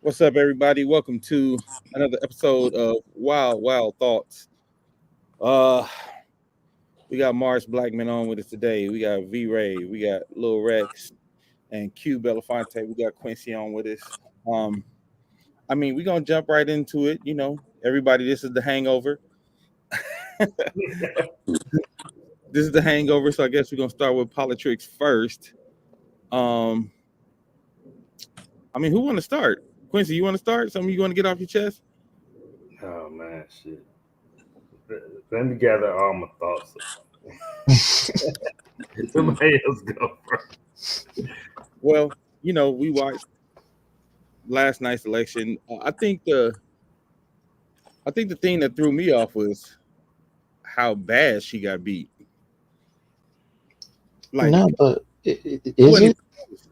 What's up, everybody? Welcome to another episode of Wild Thoughts. Uh, we got Mars Blackman on with us today. We got V Ray, we got Lil Rex, and Q Belafonte. We got Quincy on with us. Um, we're gonna jump right into it. Everybody, this is the Hangover. This is the Hangover, so I guess we're gonna start with politics first. Um, who want to start? Quincy, you want to start? Something you want to get off your chest? Oh man, shit. Let me gather all my thoughts. Somebody else go first. Well, we watched last night's election. I think the thing that threw me off was how bad she got beat. Like No, but it is wasn't it? even close.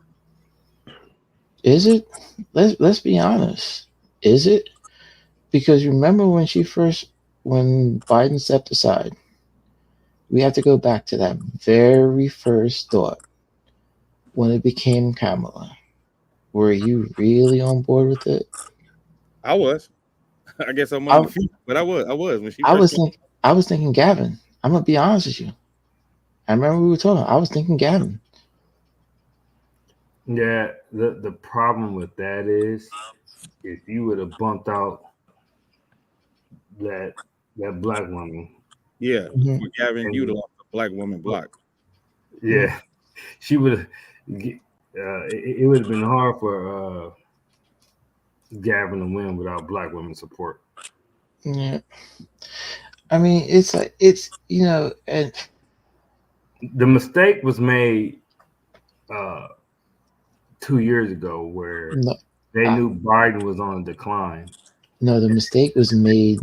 Is it? Let's be honest. Is it? Because remember when Biden stepped aside, we have to go back to that very first thought when it became Kamala. Were you really on board with it? I was. I guess I'm one of I the few, but I was. I was when she I first was came. I was thinking Gavin. I'm gonna be honest with you. I remember we were talking. I was thinking Gavin. Yeah, the problem with that is if you would have bumped out that that black woman, Yeah, Hmm. for Gavin, you'd and have lost a black woman block. yeah, she would have. It would have been hard for Gavin to win without black women support. Yeah. I mean, it's like and The mistake was made uh, 2 years ago where no, they I, knew Biden was on a decline. no, the mistake was made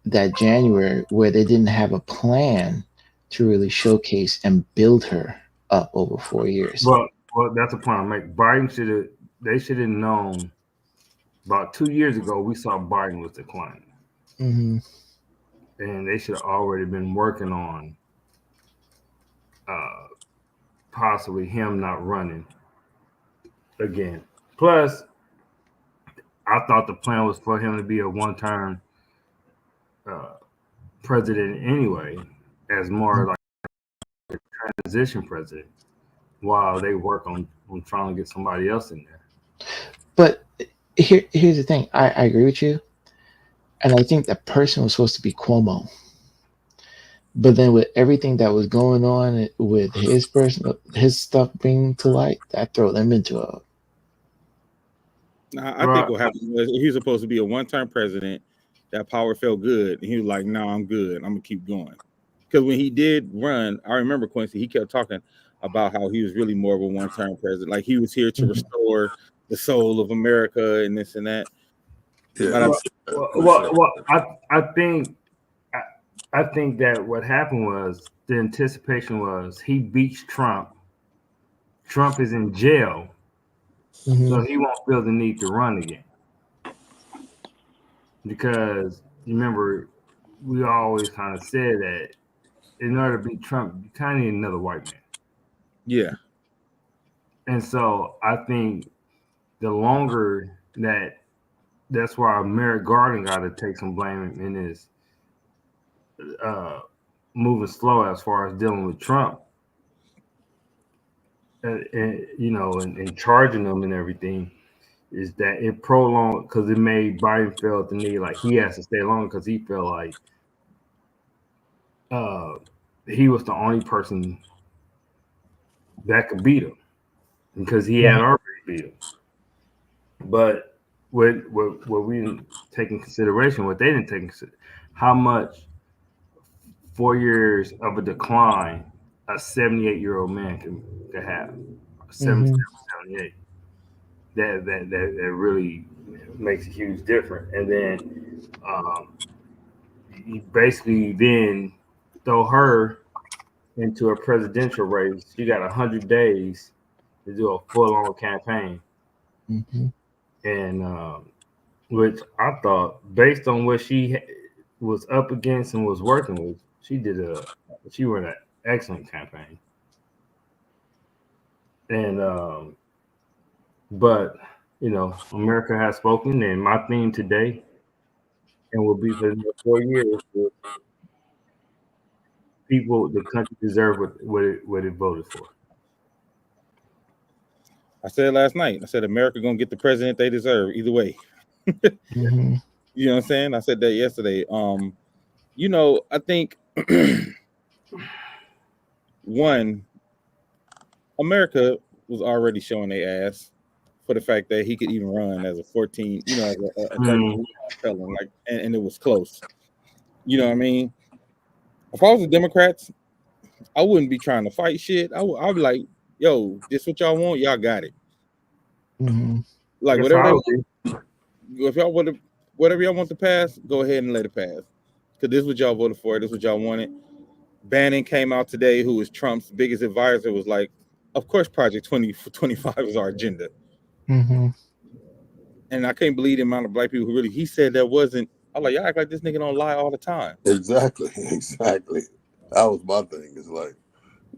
that January where they didn't have a plan to really showcase and build her up over 4 years. Well, that's the point I make. Biden should have. They should have known about 2 years ago. We saw Biden was declining, Hmm. and they should have already been working on uh, possibly him not running again. Plus, I thought the plan was for him to be a one-term uh, president anyway, as more like a transition president, while they work on trying to get somebody else in there. But here's the thing. I agree with you, and I think that person was supposed to be Cuomo. But then with everything that was going on with his stuff being to light, that throw them into a Now, I think Right. what happened was he was supposed to be a one-term president. That power felt good, and he was like, "No, I'm good. I'm gonna keep going." Because when he did run, I remember Quincy. He kept talking about how he was really more of a one-term president. Like he was here to Mhm. restore the soul of America and this and that. Yeah, But he I, Well, said that well, for well, sure. well, I, I think that what happened was the anticipation was he beats Trump. Trump is in jail, Mhm. so he won't feel the need to run again. Because you remember, we always kind of said that in order to beat Trump, you kind of need another white man. yeah, And so I think the longer that's why Merrick Garden got to take some blame in his uh, moving slow as far as dealing with Trump and charging them and everything is that it prolonged because it made Biden feel the need like he has to stay longer because he felt like uh, he was the only person that could beat him because he had Right. already beat him. But what we didn't take in consideration, what they didn't take in consideration, how much 4 years of a decline a 78-year-old man can have, 77, Mhm. 78. That really makes a huge difference. And then you basically then throw her into a presidential race. You got 100 days to do a full-on campaign, Mhm. and which I thought, based on what she was up against and was working with, she ran an excellent campaign. And but America has spoken, and my theme today and will be for the next 4 years. People, the country deserve what it voted for. I said last night. I said America gonna get the president they deserve either way. Mm-hmm. You know what I'm saying? I said that yesterday. I think one, America was already showing their ass for the fact that he could even run as a 14, as a 13 felon, like, and it was close. You know what I mean? If I was the Democrats, I wouldn't be trying to fight shit. I'd be like, yo, this what y'all want, y'all got it. Mm-hmm. Like That's whatever how I they would want, if y'all would whatever y'all want to pass, go ahead and let it pass. Because this is what y'all voted for, this is what y'all wanted. Bannon came out today, who was Trump's biggest advisor, was like, of course, Project 2025 is our agenda. Mm-hmm. And I can't believe the amount of black people who really, he said that wasn't. I'm like, y'all act like this nigga don't lie all the time. Exactly. That was my thing. It's like,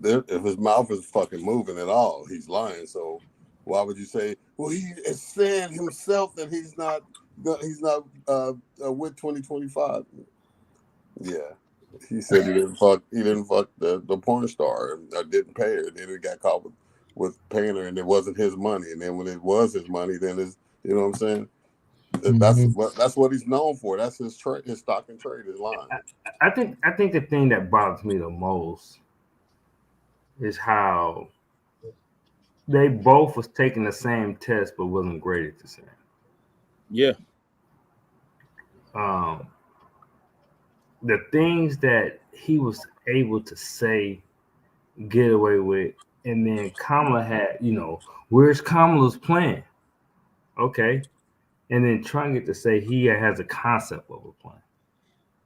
if his mouth is fucking moving at all, he's lying. So why would you say, well, he is saying himself that he's not with 2025? Yeah. He said he didn't fuck the porn star or didn't pay her. Then he got caught with paying her, and it wasn't his money. And then when it was his money, then it's, you know what I'm saying? That's what he's known for. That's his his stock and trade, his line. I think the thing that bothers me the most is how they both was taking the same test but wasn't graded the same. Yeah. The things that he was able to say, get away with, and then Kamala had, where's Kamala's plan? Okay. And then trying to say he has a concept of a plan.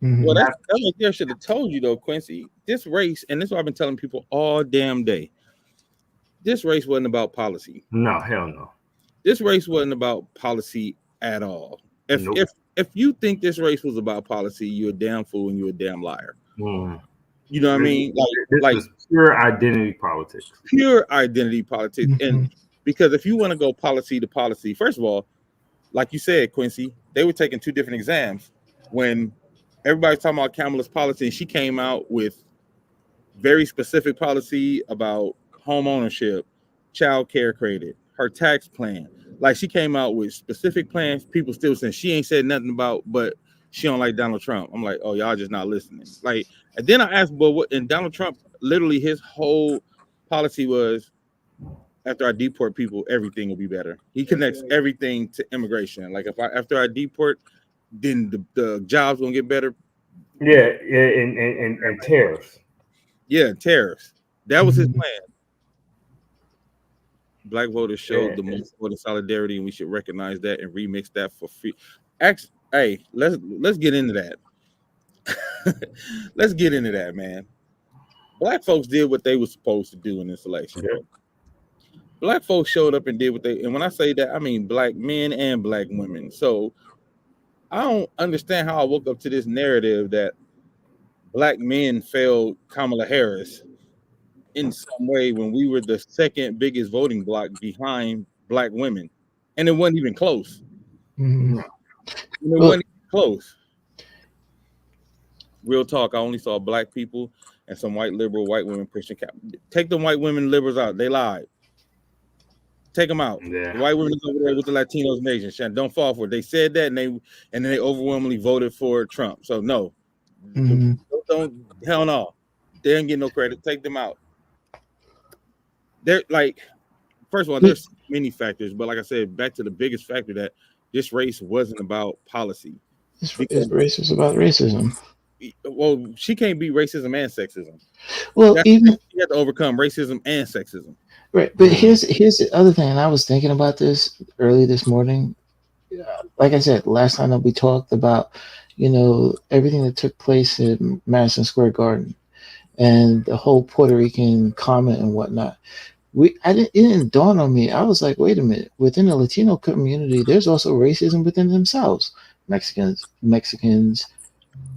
Mm-hmm. Well, that right there should have told you, though, Quincy, this race, and this is what I've been telling people all damn day. This race wasn't about policy. No, hell no. This race wasn't about policy at all. If you think this race was about policy, you're a damn fool and you're a damn liar. Mm. You know what I mean? This is pure identity politics. Pure identity politics. Mm-hmm. And because if you want to go policy to policy, first of all, like you said, Quincy, they were taking two different exams. When everybody's talking about Kamala's policy, and she came out with very specific policy about home ownership, child care credit, her tax plan. Like, she came out with specific plans. People still saying she ain't said nothing about, but she don't like Donald Trump. I'm like, oh, y'all just not listening. Like, and then I asked, well, what? And Donald Trump, literally, his whole policy was, after I deport people, everything will be better. He connects everything to immigration. Like, after I deport, then the jobs gonna get better. Yeah, and tariffs. Yeah, tariffs. That was his plan. Black voters showed the most voter solidarity, and we should recognize that and remix that for free. Hey, let's get into that. Let's get into that, man. Black folks did what they were supposed to do in this election. Yeah. Black folks showed up and did what they, and when I say that, I mean black men and black women. So I don't understand how I woke up to this narrative that black men failed Kamala Harris in some way when we were the second biggest voting bloc behind black women, and it wasn't even close. Mm-hmm. Wasn't even close. Real talk, I only saw black people and some white liberal white women pushing cap. Take the white women liberals out. They lied. Take them out. Yeah. The white women is over there with the Latinos and Asians. Shannon, don't fall for it. They said that, and then they overwhelmingly voted for Trump. So no, don't hell no. They didn't get no credit. Take them out. They're like, first of all, there's many factors, but like I said, back to the biggest factor, that this race wasn't about policy. This race was about racism. Well, she can't beat racism and sexism. Well, you have to overcome racism and sexism. Right, but here's the other thing, and I was thinking about this early this morning. Like I said, last time that we talked about, everything that took place in Madison Square Garden and the whole Puerto Rican comment and whatnot. It didn't dawn on me. I was like, wait a minute. Within the Latino community, there's also racism within themselves. Mexicans,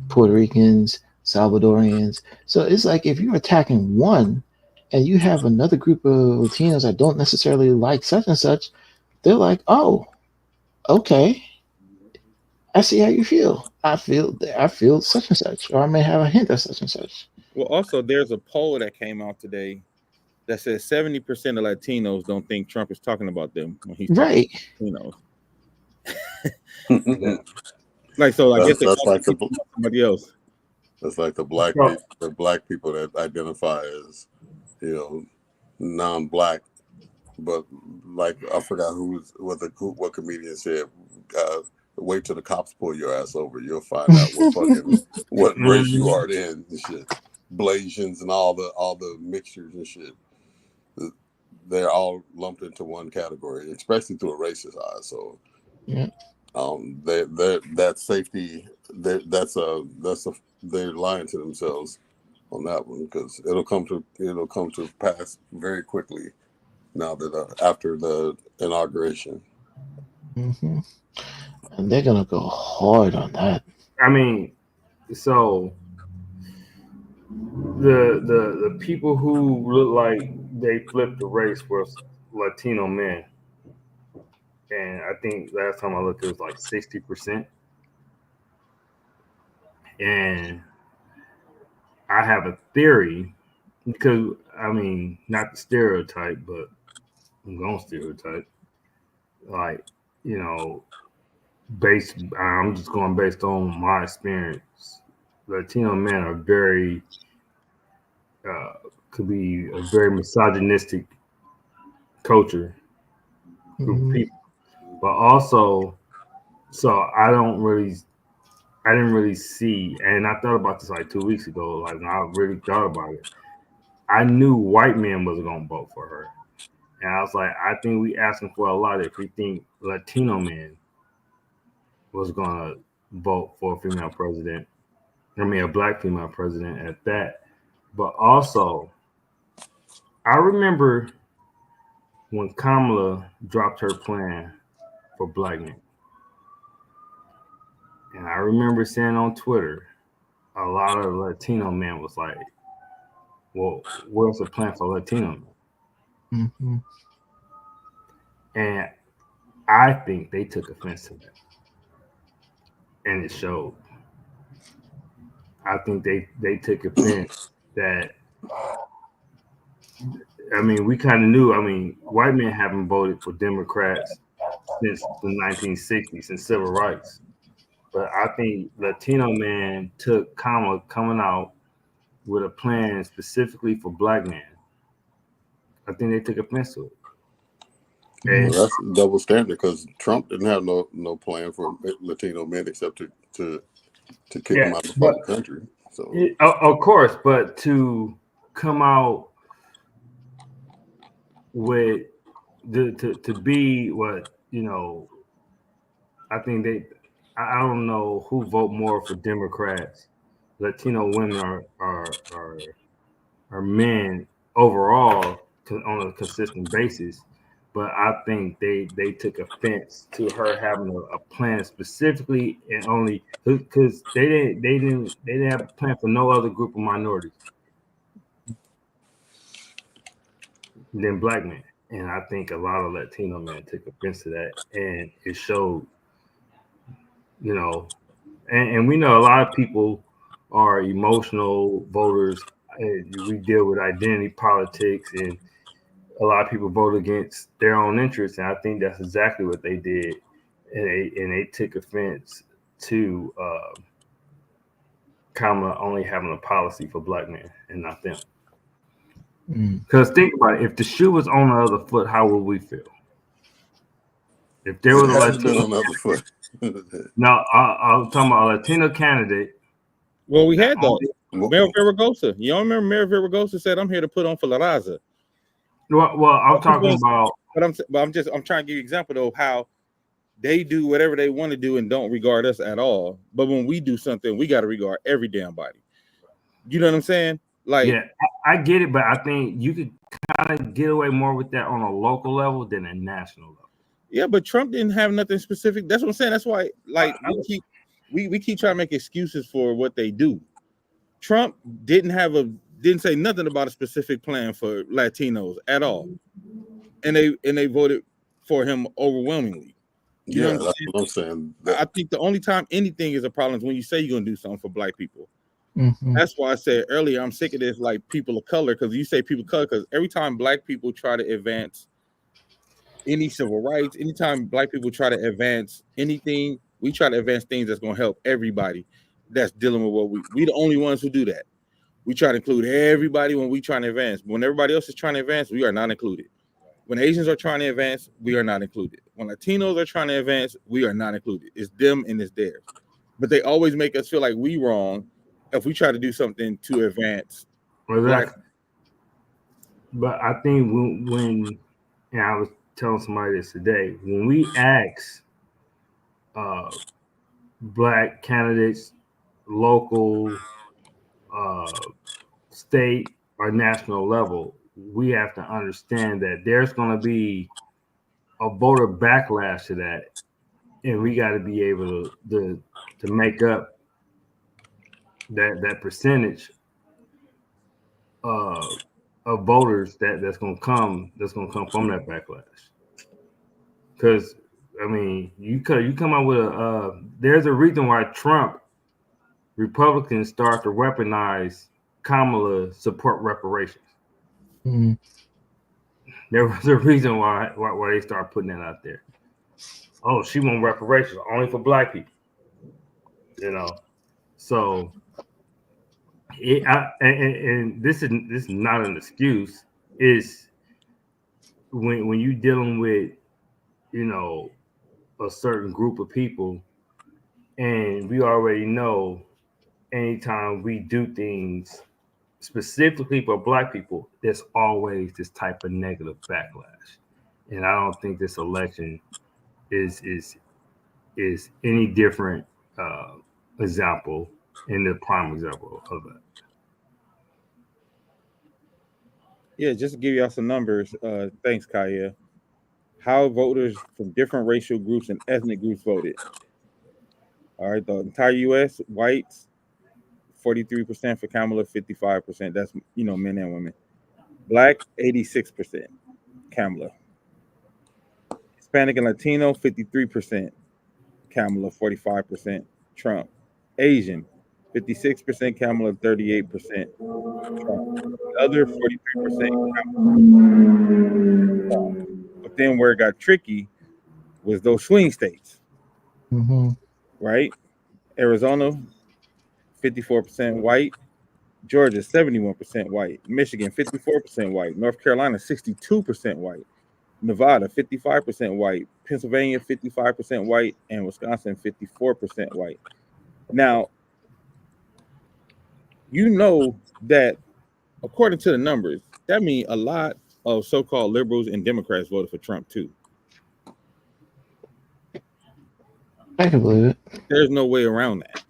Puerto Ricans, Salvadorians. So it's like, if you're attacking one, and you have another group of Latinos that don't necessarily like such and such, they're like, oh, Okay, I see how you feel. I feel such and such, or I may have a hint of such and such. Well, also there's a poll that came out today that says 70% of Latinos don't think Trump is talking about them when he's talking Right. about Yeah. Latinos. Like, so I guess they That's like somebody else. that's like the So, black people that identify as, non-black, but like I forgot what comedian said, wait till the cops pull your ass over, you'll find out what race you are then and shit. Blasians and all the mixtures and shit. They're all lumped into one category, especially through a racist eye. So, Yeah. that safety, that's a they're lying to themselves on that one, because it'll come to pass very quickly now that after the inauguration. hmm And they're gonna go hard on that. I mean, so the people who look like they flipped the race was Latino men, and I think last time I looked, it was like 60%. And I have a theory because I mean, not the stereotype, but I'm gonna stereotype. Like, you know, I'm just going based on my experience. Latino men are very could be a very misogynistic culture group of hmm people, but also, so I didn't really see, and I thought about this like 2 weeks ago. Like, when I really thought about it, I knew white men wasn't gonna vote for her, and I was like, I think we asking for a lot if we think Latino men was gonna vote for a female president. I mean, a black female president at that. But also, I remember when Kamala dropped her plan for black men. And I remember saying on Twitter, a lot of Latino men was like, well, where's the plan for Latino men? hmm And I think they took offense to that. And it showed. I think they took offense that, I mean, we kind of knew, I mean, white men haven't voted for Democrats since the 1960s and civil rights. But I think Latino men took Kamala coming out with a plan specifically for black men. I think they took offense to it. And Well, that's double standard, because Trump didn't have no plan for Latino men except to kick them yeah, out of the but fucking country. So of course, but to come out with to be what, you know, I think I don't know who vote more for Democrats. Latino women are men overall on a consistent basis, but I think they took offense to her having a plan specifically and only because they didn't have a plan for no other group of minorities than black men. And I think a lot of Latino men took offense to that, and it showed, you know, and we know a lot of people are emotional voters. We deal with identity politics, and a lot of people vote against their own interests, and I think that's exactly what they did, and they took offense to Kamala only having a policy for black men and not them. Because think about it, if the shoe was on the other foot, how would we feel? If there it was a hasn't been Latino, on the other foot. now I'm talking about a Latino candidate. Well, we That had that. Mayor Viragosa. You don't remember Mayor Viragosa said, "I'm here to put on for La Raza." Well, I'm talking about. But I'm trying to give you an example though of how they do whatever they want to do and don't regard us at all. But when we do something, we got to regard every damn body. You know what I'm saying? Like, Yeah, I get it, but I think you could kind of get away more with that on a local level than a national level. yeah, but Trump didn't have nothing specific. That's what I'm saying. That's why, like, we keep trying to make excuses for what they do. Trump didn't say nothing about a specific plan for Latinos at all, and they voted for him overwhelmingly. You know Yeah, what I'm that's saying? what I'm saying. I think the only time anything is a problem is when you say you're gonna do something for black people. Mm-hmm. That's why I said earlier I'm sick of this like people of color, because you say people of color, because every time black people try to advance any civil rights, anytime black people try to advance anything, we try to advance things that's gonna help everybody that's dealing with what we the only ones who do that. We try to include everybody when we trying to advance. But when everybody else is trying to advance, we are not included. When Asians are trying to advance, we are not included. When Latinos are trying to advance, we are not included. It's them and it's theirs. But they always make us feel like we wrong if we try to do something to advance black. But I think when and I was telling somebody this today, when we ask black candidates, local, state, or national level, we have to understand that there's going to be a voter backlash to that, and we got to be able to make up that percentage of voters that's going to come from that backlash. Because I mean, you come out with there's a reason why Republicans start to weaponize Kamala support reparations. Mm-hmm. There was a reason why they start putting that out there. Oh, she want reparations only for black people. So and this is not an excuse. Is when you dealing with a certain group of people, and we already know anytime we do things specifically for black people, there's always this type of negative backlash. And I don't think this election is any different example in the prime example of that. Yeah, just to give y'all some numbers. Thanks, Kaya. How voters from different racial groups and ethnic groups voted. All right, the entire U.S. whites 43% for Kamala, 55%. That's men and women. Black 86% Kamala. Hispanic and Latino 53% Kamala, 45% Trump. Asian 56% Kamala, 38% Trump. The other 43% Kamala. But then where it got tricky was those swing states, Mm-hmm. right? Arizona 54% white. Georgia 71% white, Michigan 54% white, North Carolina 62% white, Nevada 55% white, Pennsylvania 55% white, and Wisconsin 54% white. Now, you know that according to the numbers, that means a lot of so-called liberals and Democrats voted for Trump too. I can believe it. There's no way around that.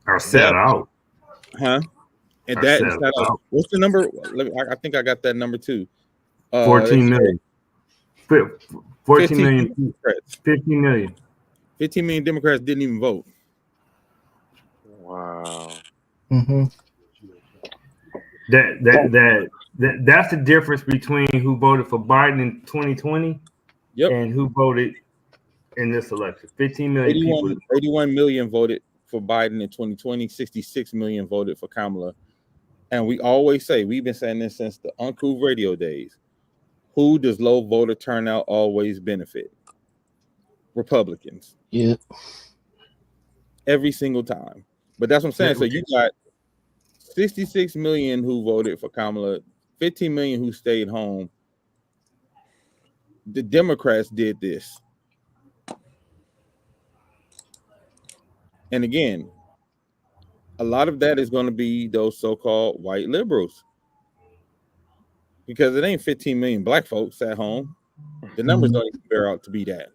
Or set out. Huh? And that instead of what's the number? I think I got that number too. 14 million. 14 million. Democrats. 15 million. 15 million Democrats didn't even vote. Wow. Mm-hmm. That's the difference between who voted for Biden in 2020 and who voted in this election. 15 million people. 81 million voted for Biden in 2020. 66 million voted for Kamala. And we always say, we've been saying this since the Uncle Radio days. Who does low voter turnout always benefit? Republicans. Yeah. Every single time. But that's what I'm saying. So you got 66 million who voted for Kamala, 15 million who stayed home. The Democrats did this. And again, a lot of that is going to be those so-called white liberals. Because it ain't 15 million black folks at home. The numbers don't even bear out to be that.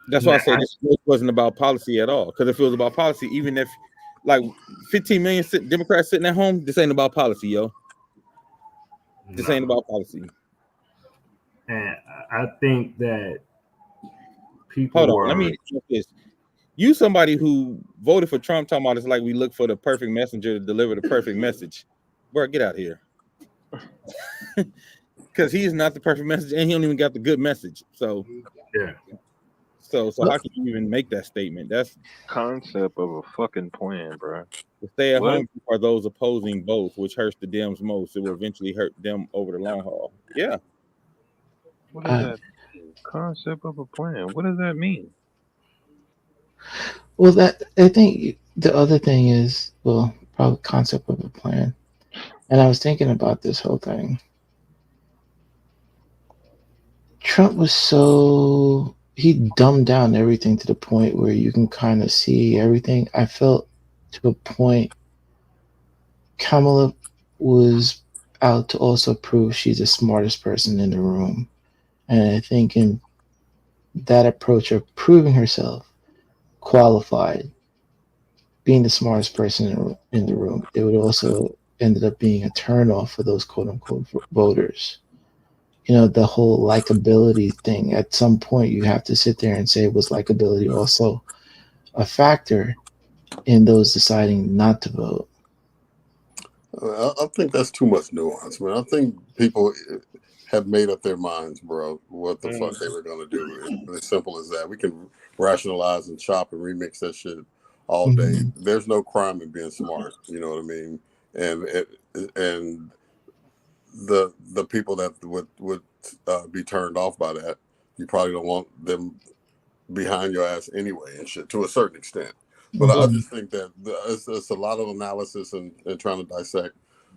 That's why I say this wasn't about policy at all. Because if it was about policy, even if like 15 million Democrats sitting at home, this ain't about policy, yo. This ain't about policy. And I think that people Hold on, let me check this. You somebody who voted for Trump talking about it's like we look for the perfect messenger to deliver the perfect message. Bro, get out of here. because he is not the perfect message, and he don't even got the good message. So Yeah. So how can you even make that statement? That's Concept of a fucking plan, bro. the stay at What? home are those opposing both, which hurts the Dems most. It will eventually hurt them over the long haul. Yeah. What does that mean? Concept of a plan? What does that mean? Well, that I think the other thing is, well, probably concept of a plan. And I was thinking about this whole thing. Trump was he dumbed down everything to the point where you can kind of see everything. I felt to a point Kamala was out to also prove she's the smartest person in the room. And I think in that approach of proving herself qualified, being the smartest person in the room, it would also ended up being a turnoff for those quote unquote voters. The whole likability thing. At some point, you have to sit there and say, was likability also a factor in those deciding not to vote? I think that's too much nuance, man. I think people have made up their minds, bro, what the fuck they were going to do. It's as simple as that. We can rationalize and chop and remix that shit all day. Mm-hmm. There's no crime in being smart. You know what I mean? And the people that would be turned off by that, you probably don't want them behind your ass anyway and shit to a certain extent. But I just think that it's a lot of analysis and trying to dissect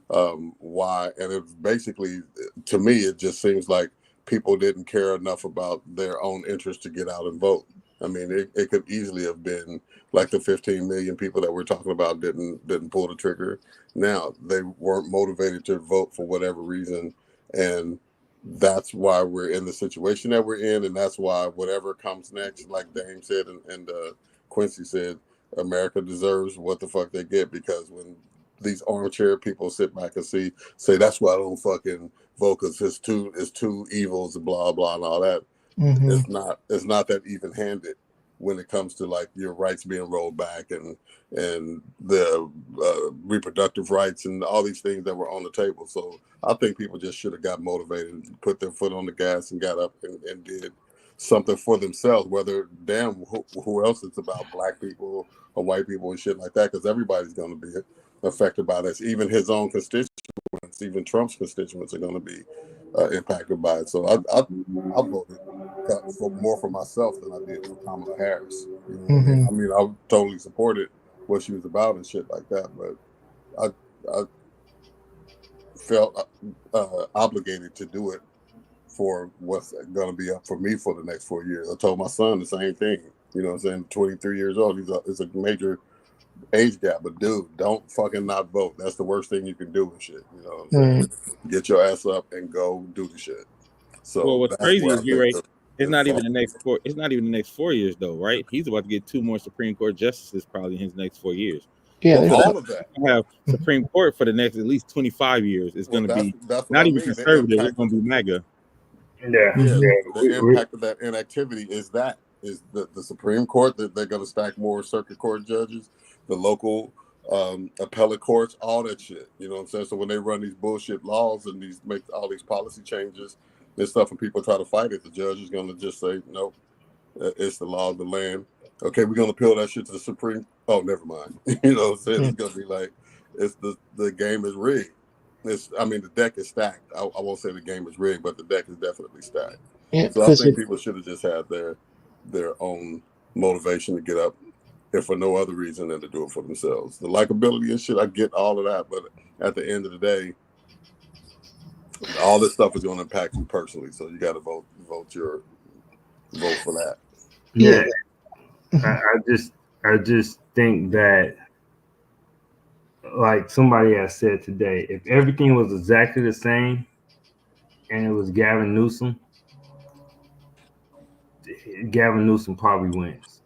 why. And it's basically, to me, it just seems like people didn't care enough about their own interest to get out and vote. I mean, it could easily have been like the 15 million people that we're talking about didn't pull the trigger. Now, they weren't motivated to vote for whatever reason. And that's why we're in the situation that we're in. And that's why whatever comes next, like Dame said and Quincy said, America deserves what the fuck they get, because when these armchair people sit back and say that's why I don't fucking vote, because it's two evils and blah blah and all that. Mm-hmm. It's not that even handed when it comes to like your rights being rolled back and the reproductive rights and all these things that were on the table. So I think people just should have got motivated and put their foot on the gas and got up and did something for themselves, whether who else it's about, black people or white people and shit like that, because everybody's going to be affected by this. Even his own constituents, even Trump's constituents are going to be impacted by it. So I voted more for myself than I did for Kamala Harris. You know what I mean? I mean, I totally supported what she was about and shit like that, but I felt obligated to do it for what's going to be up for me for the next 4 years. I told my son the same thing. You know what I'm saying? 23 years old. It's a major age gap, but dude, don't fucking not vote. That's the worst thing you can do and shit. You know what I'm saying? Get your ass up and go do the shit. So well, what's crazy is it's not even the next 4. It's not even the next 4 years though, right? He's about to get 2 more Supreme Court justices probably in his next 4 years. Yeah, well, all of that. Have Supreme Court for the next at least 25 years. It's going to be not even conservative. It's going to be MAGA. Yeah. The impact of that inactivity is the Supreme Court, that they're going to stack more circuit court judges, the local appellate courts, all that shit. You know what I'm saying? So when they run these bullshit laws and make all these policy changes and stuff, and people try to fight it, the judge is going to just say, nope, it's the law of the land. Okay, we're going to appeal that shit to the Supreme. Oh, never mind. You know what I'm saying? It's going to be like, it's the game is rigged. The deck is stacked. I won't say the game is rigged, but the deck is definitely stacked. Yeah, so I think people should have just had their own motivation to get up, if for no other reason than to do it for themselves. The likability and shit, I get all of that, but at the end of the day, all this stuff is going to impact you personally. So you got to vote for that. Yeah, I just think that, like somebody has said today, if everything was exactly the same and it was Gavin Newsom probably wins.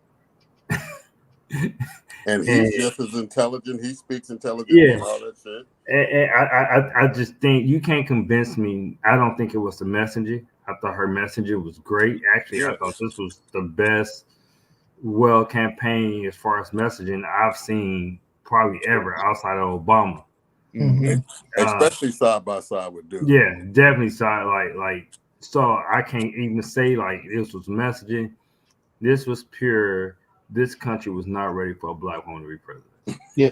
And he's just as intelligent. He speaks intelligently and all that shit. And I just think you can't convince me. I don't think it was the messenger. I thought her messenger was great. Actually, I thought this was the best campaign as far as messaging I've seen probably ever outside of Obama. Mhm. especially side by side with Duke. Yeah, definitely side like so I can't even say like this was messaging. This was pure. This country was not ready for a black woman to be president. Yeah,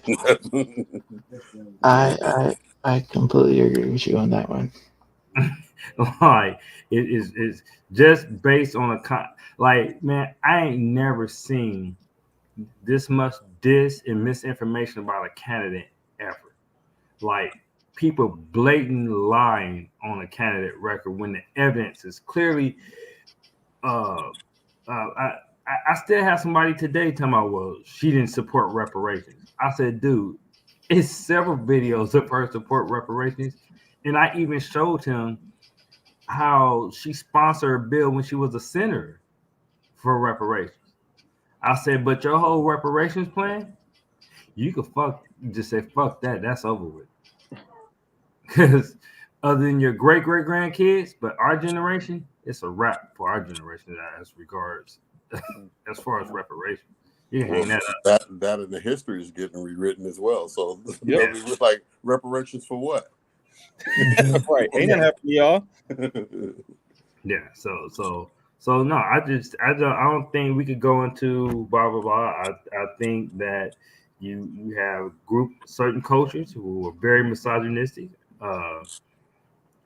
I completely agree with you on that one. Like it's just based on like man, I ain't never seen this much dis and misinformation about a candidate ever. Like people blatant lying on a candidate record when the evidence is clearly I still have somebody today talking about, well, she didn't support reparations. I said, dude, it's several videos of her support reparations. And I even showed him how she sponsored a bill when she was a senator for reparations. I said, but your whole reparations plan, you could just say, fuck that. That's over with. Because other than your great grandkids, but our generation, it's a wrap for our generation as regards as far as reparations. You can hang that up. That in the history is getting rewritten as well. So Yeah. I mean, we're like, reparations for what? Right. Ain't that happening, y'all? Yeah. So no, I don't think we could go into blah blah blah. I think that you have certain cultures who are very misogynistic.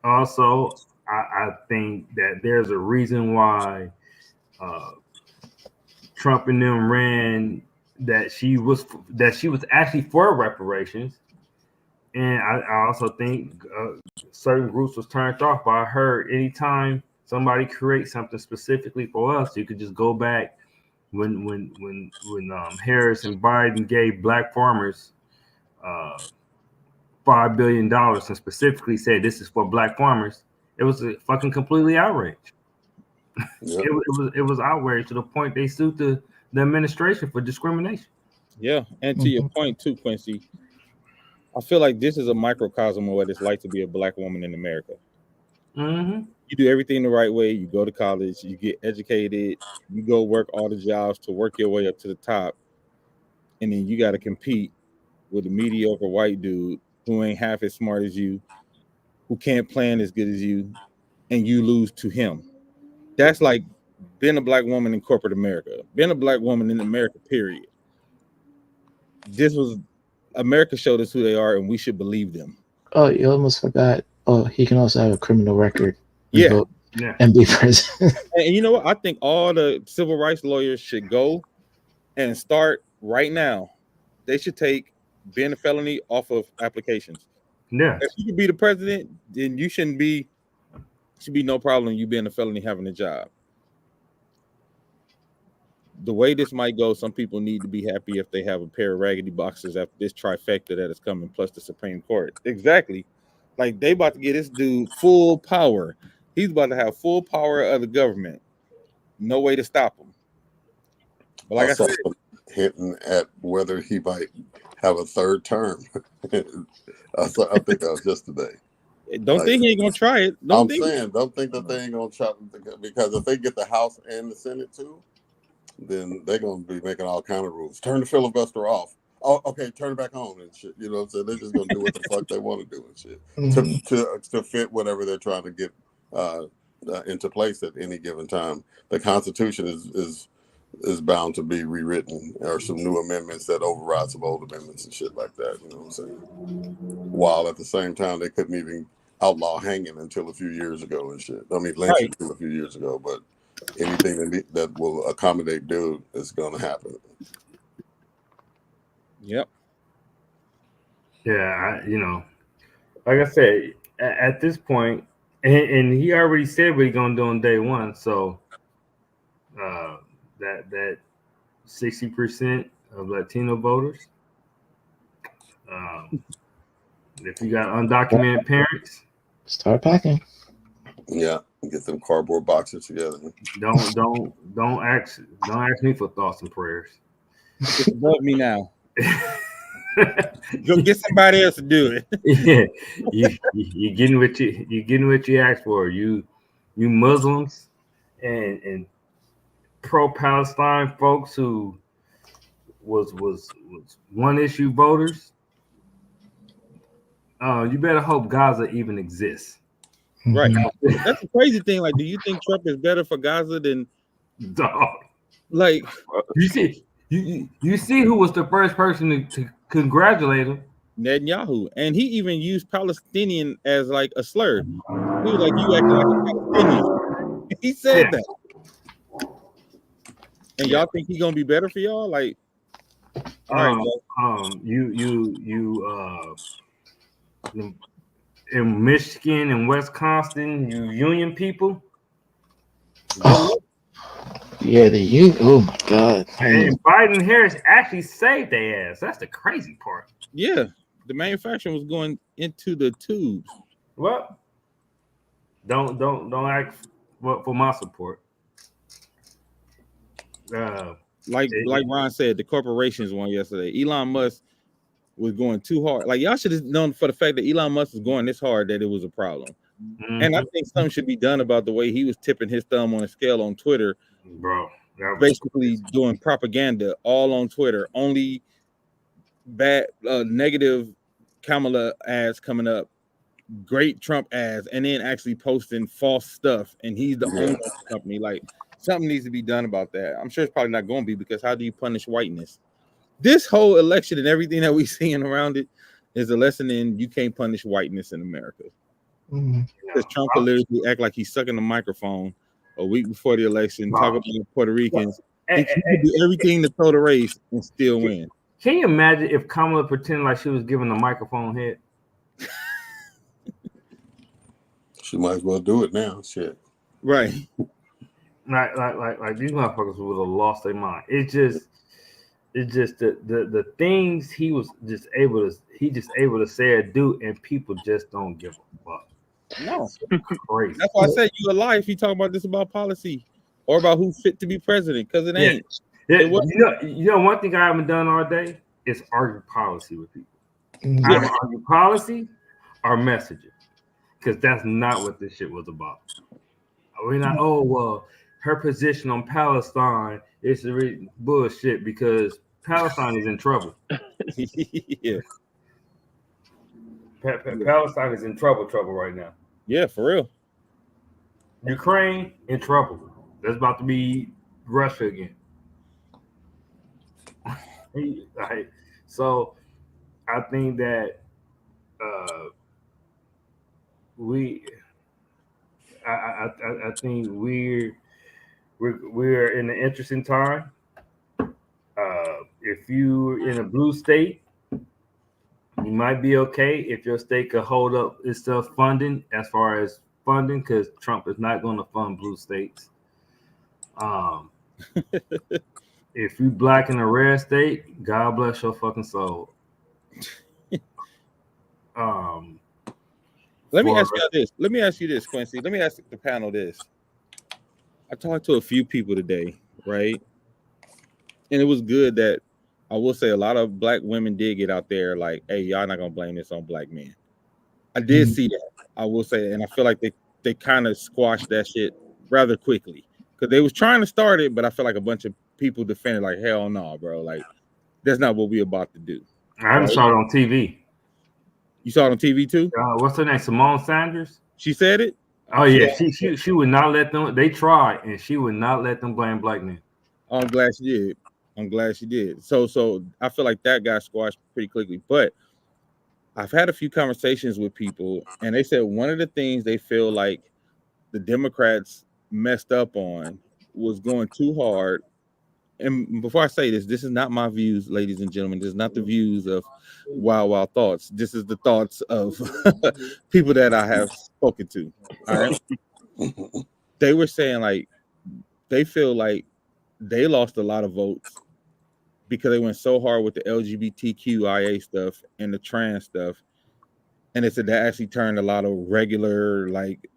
Also, I think that there's a reason why Trump and them ran that she was actually for reparations, and I also think certain groups was turned off by her. Anytime somebody creates something specifically for us, you could just go back when Harris and Biden gave black farmers $5 billion and specifically said this is for black farmers. It was a fucking completely outrage. Yep. It was outrage to the point they sued the administration for discrimination. Yeah, and to your point too, Quincy, I feel like this is a microcosm of what it's like to be a black woman in America. Mm-hmm. You do everything the right way. You go to college, you get educated, you go work all the jobs to work your way up to the top, and then you got to compete with a mediocre white dude who ain't half as smart as you, who can't plan as good as you, and you lose to him. That's like being a black woman in corporate America, being a black woman in America, period. This was America showed us who they are, and we should believe them. Oh, you almost forgot. Oh, he can also have a criminal record and Yeah. vote Yeah. and be president. And you know what? I think all the civil rights lawyers should go and start right now. They should take being a felony off of applications. Yeah. If you can be the president, then you should be no problem you being a felony having a job. The way this might go, some people need to be happy if they have a pair of raggedy boxers after this trifecta that is coming, plus the Supreme Court. Exactly. Like they about to get this dude full power. He's about to have full power of the government. No way to stop him. But like I said, hinting at whether he might have a third term. I think that was just today. Don't think he ain't gonna try it. Don't think that they ain't gonna try, because if they get the House and the Senate too, then they're gonna be making all kind of rules. Turn the filibuster off. Oh, okay, turn it back on and shit. You know what I'm saying? They're just gonna do what the fuck they want to do and shit to fit whatever they're trying to get into place at any given time. The Constitution is bound to be rewritten, or some new amendments that override some old amendments and shit like that. You know what I'm saying? While at the same time they couldn't even outlaw hanging until a few years ago and shit. I mean, lynching until a few years ago, but anything that will accommodate dude is going to happen. Yep. Yeah, like I said, at this point, and he already said what he's gonna do on day one. So that 60% of Latino voters, if you got undocumented parents, Start packing. Yeah, get them cardboard boxes together. don't ask me for thoughts and prayers. It's above me now. Go get somebody else to do it. Yeah, you getting what you asked for. You Muslims and pro-Palestine folks who was one issue voters. You better hope Gaza even exists. Right. Mhm. That's the crazy thing. Like, do you think Trump is better for Gaza than Dog. like? You see who was the first person to congratulate him? Netanyahu, and he even used Palestinian as like a slur. He was like, "You acting like a Palestinian." He said that, and y'all think he's gonna be better for y'all? Like, all right, bro. In Michigan and Wisconsin, you union people. Oh, yeah, the union. Oh my God. And Biden and Harris actually saved their ass. That's the crazy part. Yeah, the manufacturing was going into the tubes. Well, don't ask for my support. Like Ron said, the corporations won yesterday. Elon Musk was going too hard. Like, y'all should have known for the fact that Elon Musk was going this hard that it was a problem. Mm-hmm. And I think something should be done about the way he was tipping his thumb on a scale on Twitter, bro. Basically doing propaganda all on Twitter. Only bad, negative Kamala ads coming up, great Trump ads, and then actually posting false stuff. And he's the owner of the company. Like, something needs to be done about that. I'm sure it's probably not going to be, because how do you punish whiteness? This whole election and everything that we're seeing around it is a lesson in you can't punish whiteness in America. Because Trump could literally act like he's sucking the microphone a week before the election, talk about Puerto Ricans. He could do everything to throw the race and still win. Can you imagine if Kamala pretended like she was giving the microphone head? She might as well do it now. Shit. Right. Like these motherfuckers would have lost their mind. It's just the things he was just able to say or do, and people just don't give a fuck. No, crazy. That's why I said you a lie if you talk about this about policy or about who's fit to be president, because it ain't. Yeah. You know, one thing I haven't done all day is argue policy with people. I haven't argued policy or messaging, because that's not what this shit was about. We're not. Oh well, her position on Palestine is bullshit because Palestine is in trouble. Yeah. Palestine is in trouble right now. Yeah, for real. Ukraine in trouble. That's about to be Russia again. So I think that I think we're in an interesting time. If you're in a blue state, you might be okay if your state could hold up its stuff funding, as far as funding, because Trump is not going to fund blue states. If you black in a red state, God bless your fucking soul. Let me ask you this, Quincy. Let me ask the panel this. I talked to a few people today, right? And it was good that I will say a lot of black women did get out there like, hey, y'all not gonna blame this on black men. I did see that. I will say, and I feel like they kind of squashed that shit rather quickly, because they was trying to start it, but I feel like a bunch of people defended like, hell no, bro. Like, that's not what we about to do. I haven't saw it on TV. You saw it on TV too? What's her name? Simone Sanders? She said it? Oh yeah, she would not let them. They tried, and she would not let them blame black men. Oh, I'm glad she did. So I feel like that got squashed pretty quickly. But I've had a few conversations with people, and they said one of the things they feel like the Democrats messed up on was going too hard. And before I say this is not my views, ladies and gentlemen. This is not the views of WyldeWyldeThoughts. This is the thoughts of people that I have spoken to. All right. They were saying like they feel like they lost a lot of votes because they went so hard with the LGBTQIA stuff and the trans stuff. And they said that actually turned a lot of regular, like,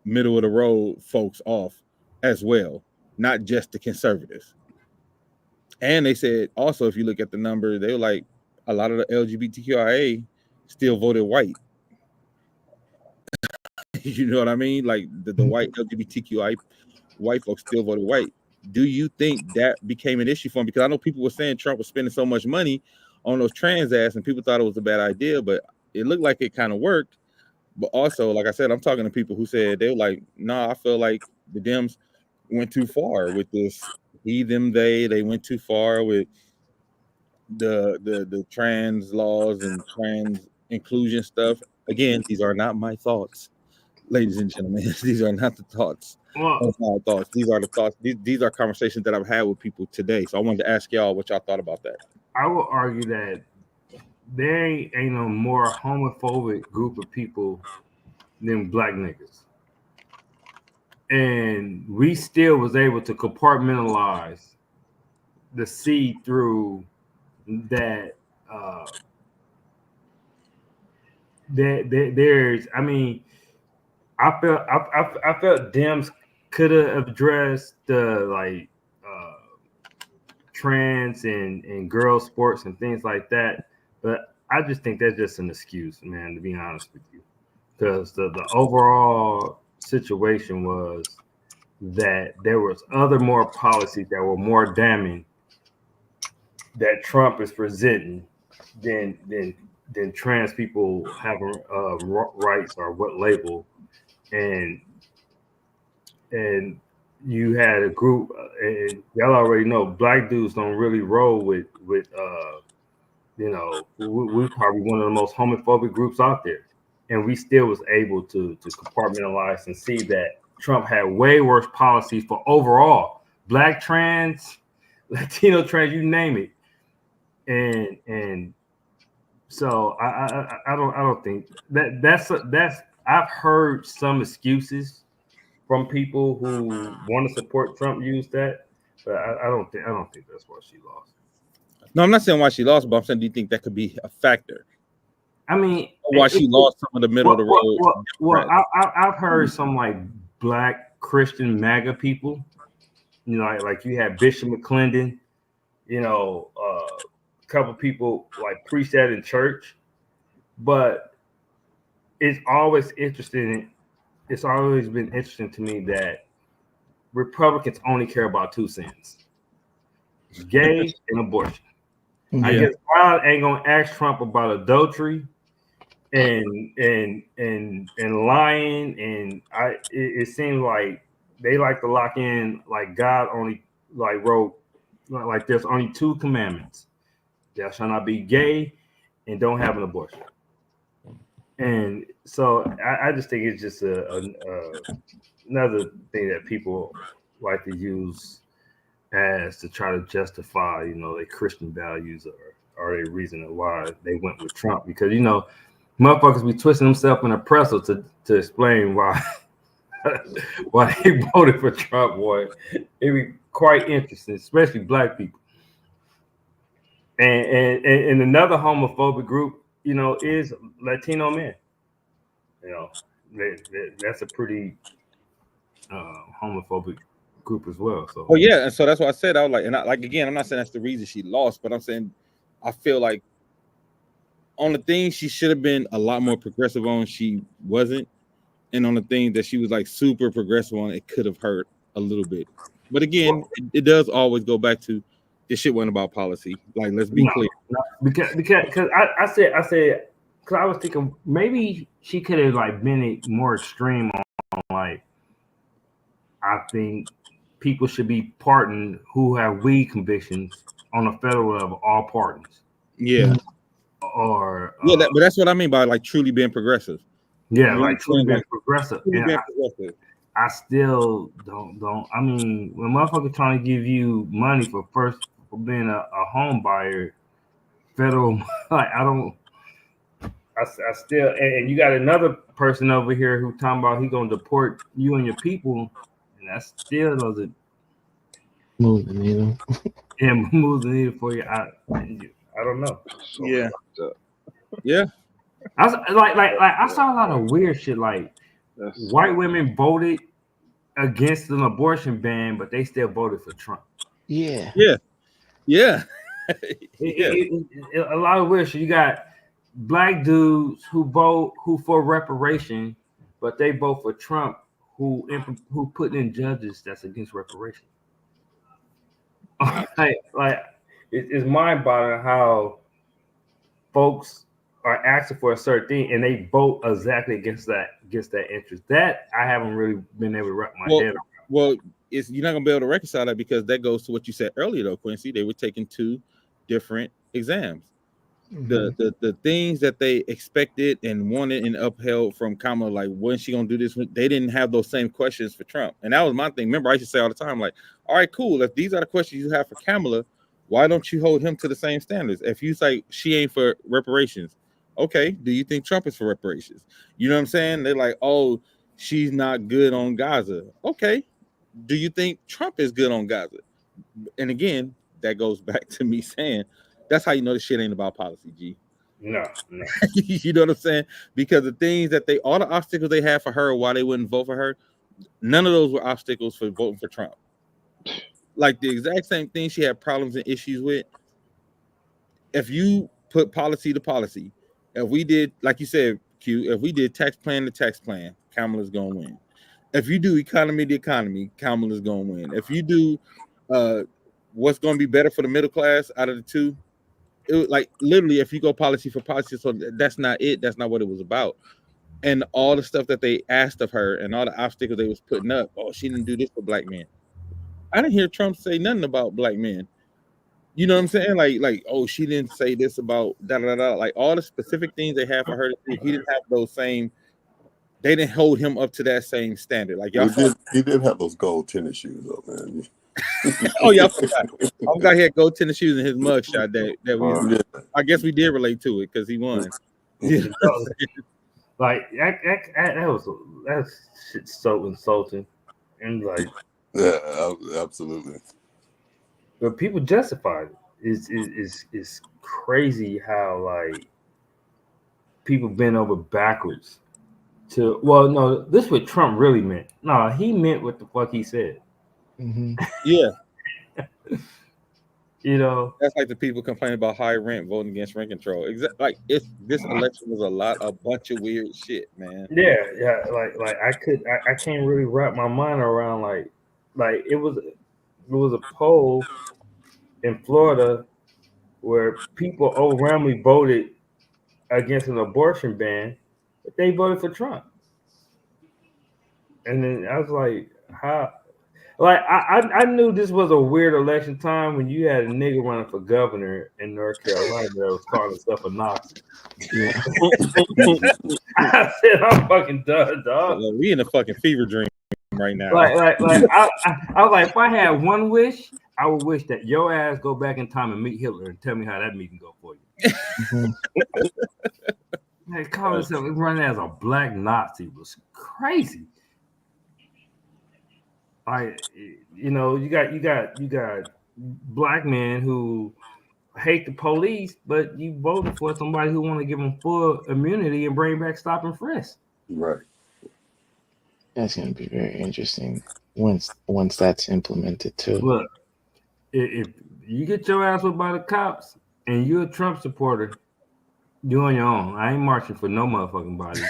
middle of the road folks off as well, not just the conservatives. And they said also, if you look at the number, they were like, a lot of the LGBTQIA still voted white. You know what I mean? Like the white LGBTQI white folks still voted white. Do you think that became an issue for them? Because I know people were saying Trump was spending so much money on those trans ads, and people thought it was a bad idea. But it looked like it kind of worked. But also, like I said, I'm talking to people who said they were like, "Nah, I feel like the Dems went too far with this he, them, they went too far with the trans laws and trans inclusion stuff." Again, these are not my thoughts, ladies and gentlemen. These are not the thoughts of my thoughts. These are the thoughts. These are conversations that I've had with people today. So I wanted to ask y'all what y'all thought about that. I will argue that there ain't no more homophobic group of people than black niggas. And we still was able to compartmentalize the see through that there's I mean I felt Dems could have addressed the like trans and girl sports and things like that, but I just think that's just an excuse, man, to be honest with you, because the overall situation was that there was other more policies that were more damning that Trump is presenting than trans people having rights or what label, and you had a group, and y'all already know black dudes don't really roll with you know, we're probably one of the most homophobic groups out there, and we still was able to compartmentalize and see that Trump had way worse policies for overall black trans, Latino trans, you name it, and so I don't think that's I've heard some excuses from people who want to support Trump use that, but I don't think that's why she lost. No, I'm not saying why she lost, but I'm saying, do you think that could be a factor? I mean, why she lost some of the middle of the road? Well, I've heard some like black Christian MAGA people, you know, like you had Bishop McClendon, you know, a couple people like preach that in church, but it's always interesting. It's always been interesting to me that Republicans only care about two sins: gay and abortion. Yeah. I guess Wild ain't gonna ask Trump about adultery and lying, and it seems like they like to lock in like God only like wrote like there's only two commandments: thou shalt not be gay and don't have an abortion. And so I just think it's just another thing that people like to use as to try to justify, you know, their Christian values or a reason why they went with Trump. Because, you know, motherfuckers be twisting themselves in a pretzel to explain why why they voted for Trump, boy. It'd be quite interesting, especially black people. And another homophobic group, you know, is Latino men. You know, that's a pretty homophobic group as well. So, well, yeah, and so that's why I said I was like, and again, I'm not saying that's the reason she lost, but I'm saying I feel like on the things she should have been a lot more progressive on, she wasn't, and on the things that she was like super progressive on, it could have hurt a little bit. But again, it does always go back to this shit wasn't about policy. Like, let's be clear. No, because I said because I was thinking maybe she could have like been more extreme on like, I think people should be pardoned who have weed convictions on a federal level, all pardons. Yeah. Or but that's what I mean by like truly being progressive. Yeah, like truly being progressive. Truly being progressive. I still don't. I mean, when motherfuckers trying to give you money for being a home buyer, federal, like I still, and you got another person over here who talking about he gonna deport you and your people, and that still doesn't move the needle. Yeah, move the needle for you. I don't know. Yeah, yeah. I was, like I saw a lot of weird shit. Like white women voted against an abortion ban, but they still voted for Trump. Yeah. A lot of weird shit. You got black dudes who vote for reparation, but they vote for Trump, who put in judges that's against reparation. Like it's mind-boggling how folks are asking for a certain thing, and they vote exactly against that interest. That I haven't really been able to wrap my head around. Well, you're not gonna be able to reconcile that because that goes to what you said earlier, though, Quincy. They were taking two different exams. The things that they expected and wanted and upheld from Kamala, like when's she gonna do this? They didn't have those same questions for Trump, and that was my thing. Remember, I used to say all the time, like, all right, cool. If these are the questions you have for Kamala, why don't you hold him to the same standards? If you say she ain't for reparations, okay, do you think Trump is for reparations? You know what I'm saying? They're like, oh, she's not good on Gaza. Okay, do you think Trump is good on Gaza? And again, that goes back to me saying that's how you know this shit ain't about policy, G. No. You know what I'm saying? Because the things that all the obstacles they had for her, why they wouldn't vote for her, none of those were obstacles for voting for Trump. Like the exact same thing she had problems and issues with. If you put policy to policy, if we did, like you said, Q, if we did tax plan to tax plan, Kamala's gonna win. If you do economy to economy, Kamala's gonna win. If you do what's gonna be better for the middle class out of the two, like literally, if you go policy for policy, so that's not it. That's not what it was about. And all the stuff that they asked of her and all the obstacles they was putting up. Oh, she didn't do this for black men. I didn't hear Trump say nothing about black men. You know what I'm saying? Like, oh, she didn't say this about da da da. Like all the specific things they have for her to do, he didn't have those same. They didn't hold him up to that same standard. Like y'all, he did have those gold tennis shoes, though, man. Oh y'all forgot. I forgot he had gold tennis shoes in his mugshot. That I guess we did relate to it because he won. Yeah. Like that's shit so insulting, and like yeah, absolutely. But people justify it. It's crazy how like people bend over backwards to. Well, no, this is what Trump really meant. No, he meant what the fuck he said. Yeah. You know, that's like the people complaining about high rent voting against rent control. Like this election was a bunch of weird shit, man. Yeah. Like I can't really wrap my mind around like it was a poll in Florida where people overwhelmingly voted against an abortion ban, but they voted for Trump. And then I was like, how? Like I knew this was a weird election time when you had a nigga running for governor in North Carolina that was calling himself a Nazi. Yeah. I said, I'm fucking done, dog. We in a fucking fever dream right now. Like I was like, if I had one wish, I would wish that your ass go back in time and meet Hitler and tell me how that meeting go for you. Like calling himself running as a black Nazi was crazy. You got black men who hate the police, but you voted for somebody who want to give them full immunity and bring back stop and frisk. Right. That's going to be very interesting once that's implemented too. Look, if you get your ass whipped by the cops and you're a Trump supporter, you're on your own. I ain't marching for no motherfucking body.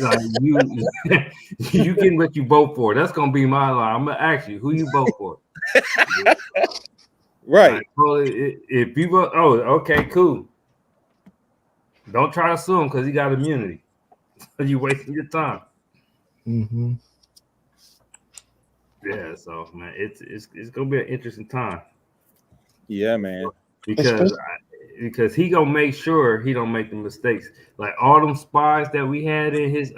Like you get what you vote for. That's gonna be my line. I'm gonna ask you who you vote for. Right. Like, well, if you vote, oh, okay, cool. Don't try to sue him because he got immunity. You wasting your time. Mm-hmm. Yeah, so man, it's gonna be an interesting time. Yeah, man. Because he gonna make sure he don't make the mistakes. Like all them spies that we had in his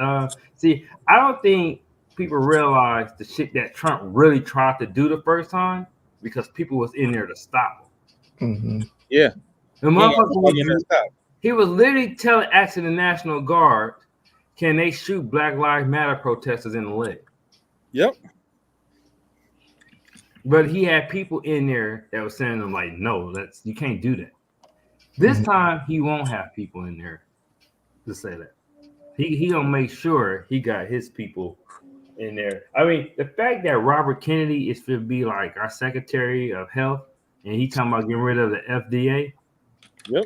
see, I don't think people realize the shit that Trump really tried to do the first time because people was in there to stop him. Mm-hmm. Yeah. The motherfucker he was literally asking the National Guard, can they shoot Black Lives Matter protesters in the leg? Yep. But he had people in there that were saying them like, no, you can't do that. This time he won't have people in there to say that. He gonna make sure he got his people in there. I mean, the fact that Robert Kennedy is to be like our Secretary of Health and he talking about getting rid of the FDA. Yep.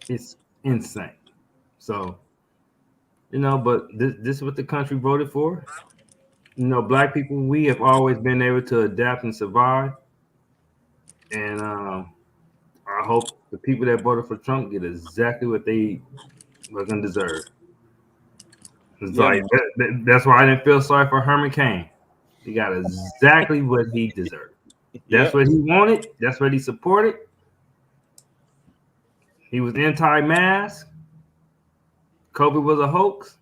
It's insane. So, but this is what the country voted for. Black people, we have always been able to adapt and survive. And I hope the people that voted for Trump get exactly what they fucking deserve. It's Yeah, like that's why I didn't feel sorry for Herman Cain. He got exactly what he deserved. That's what he wanted. That's what he supported. He was anti-mask. COVID was a hoax.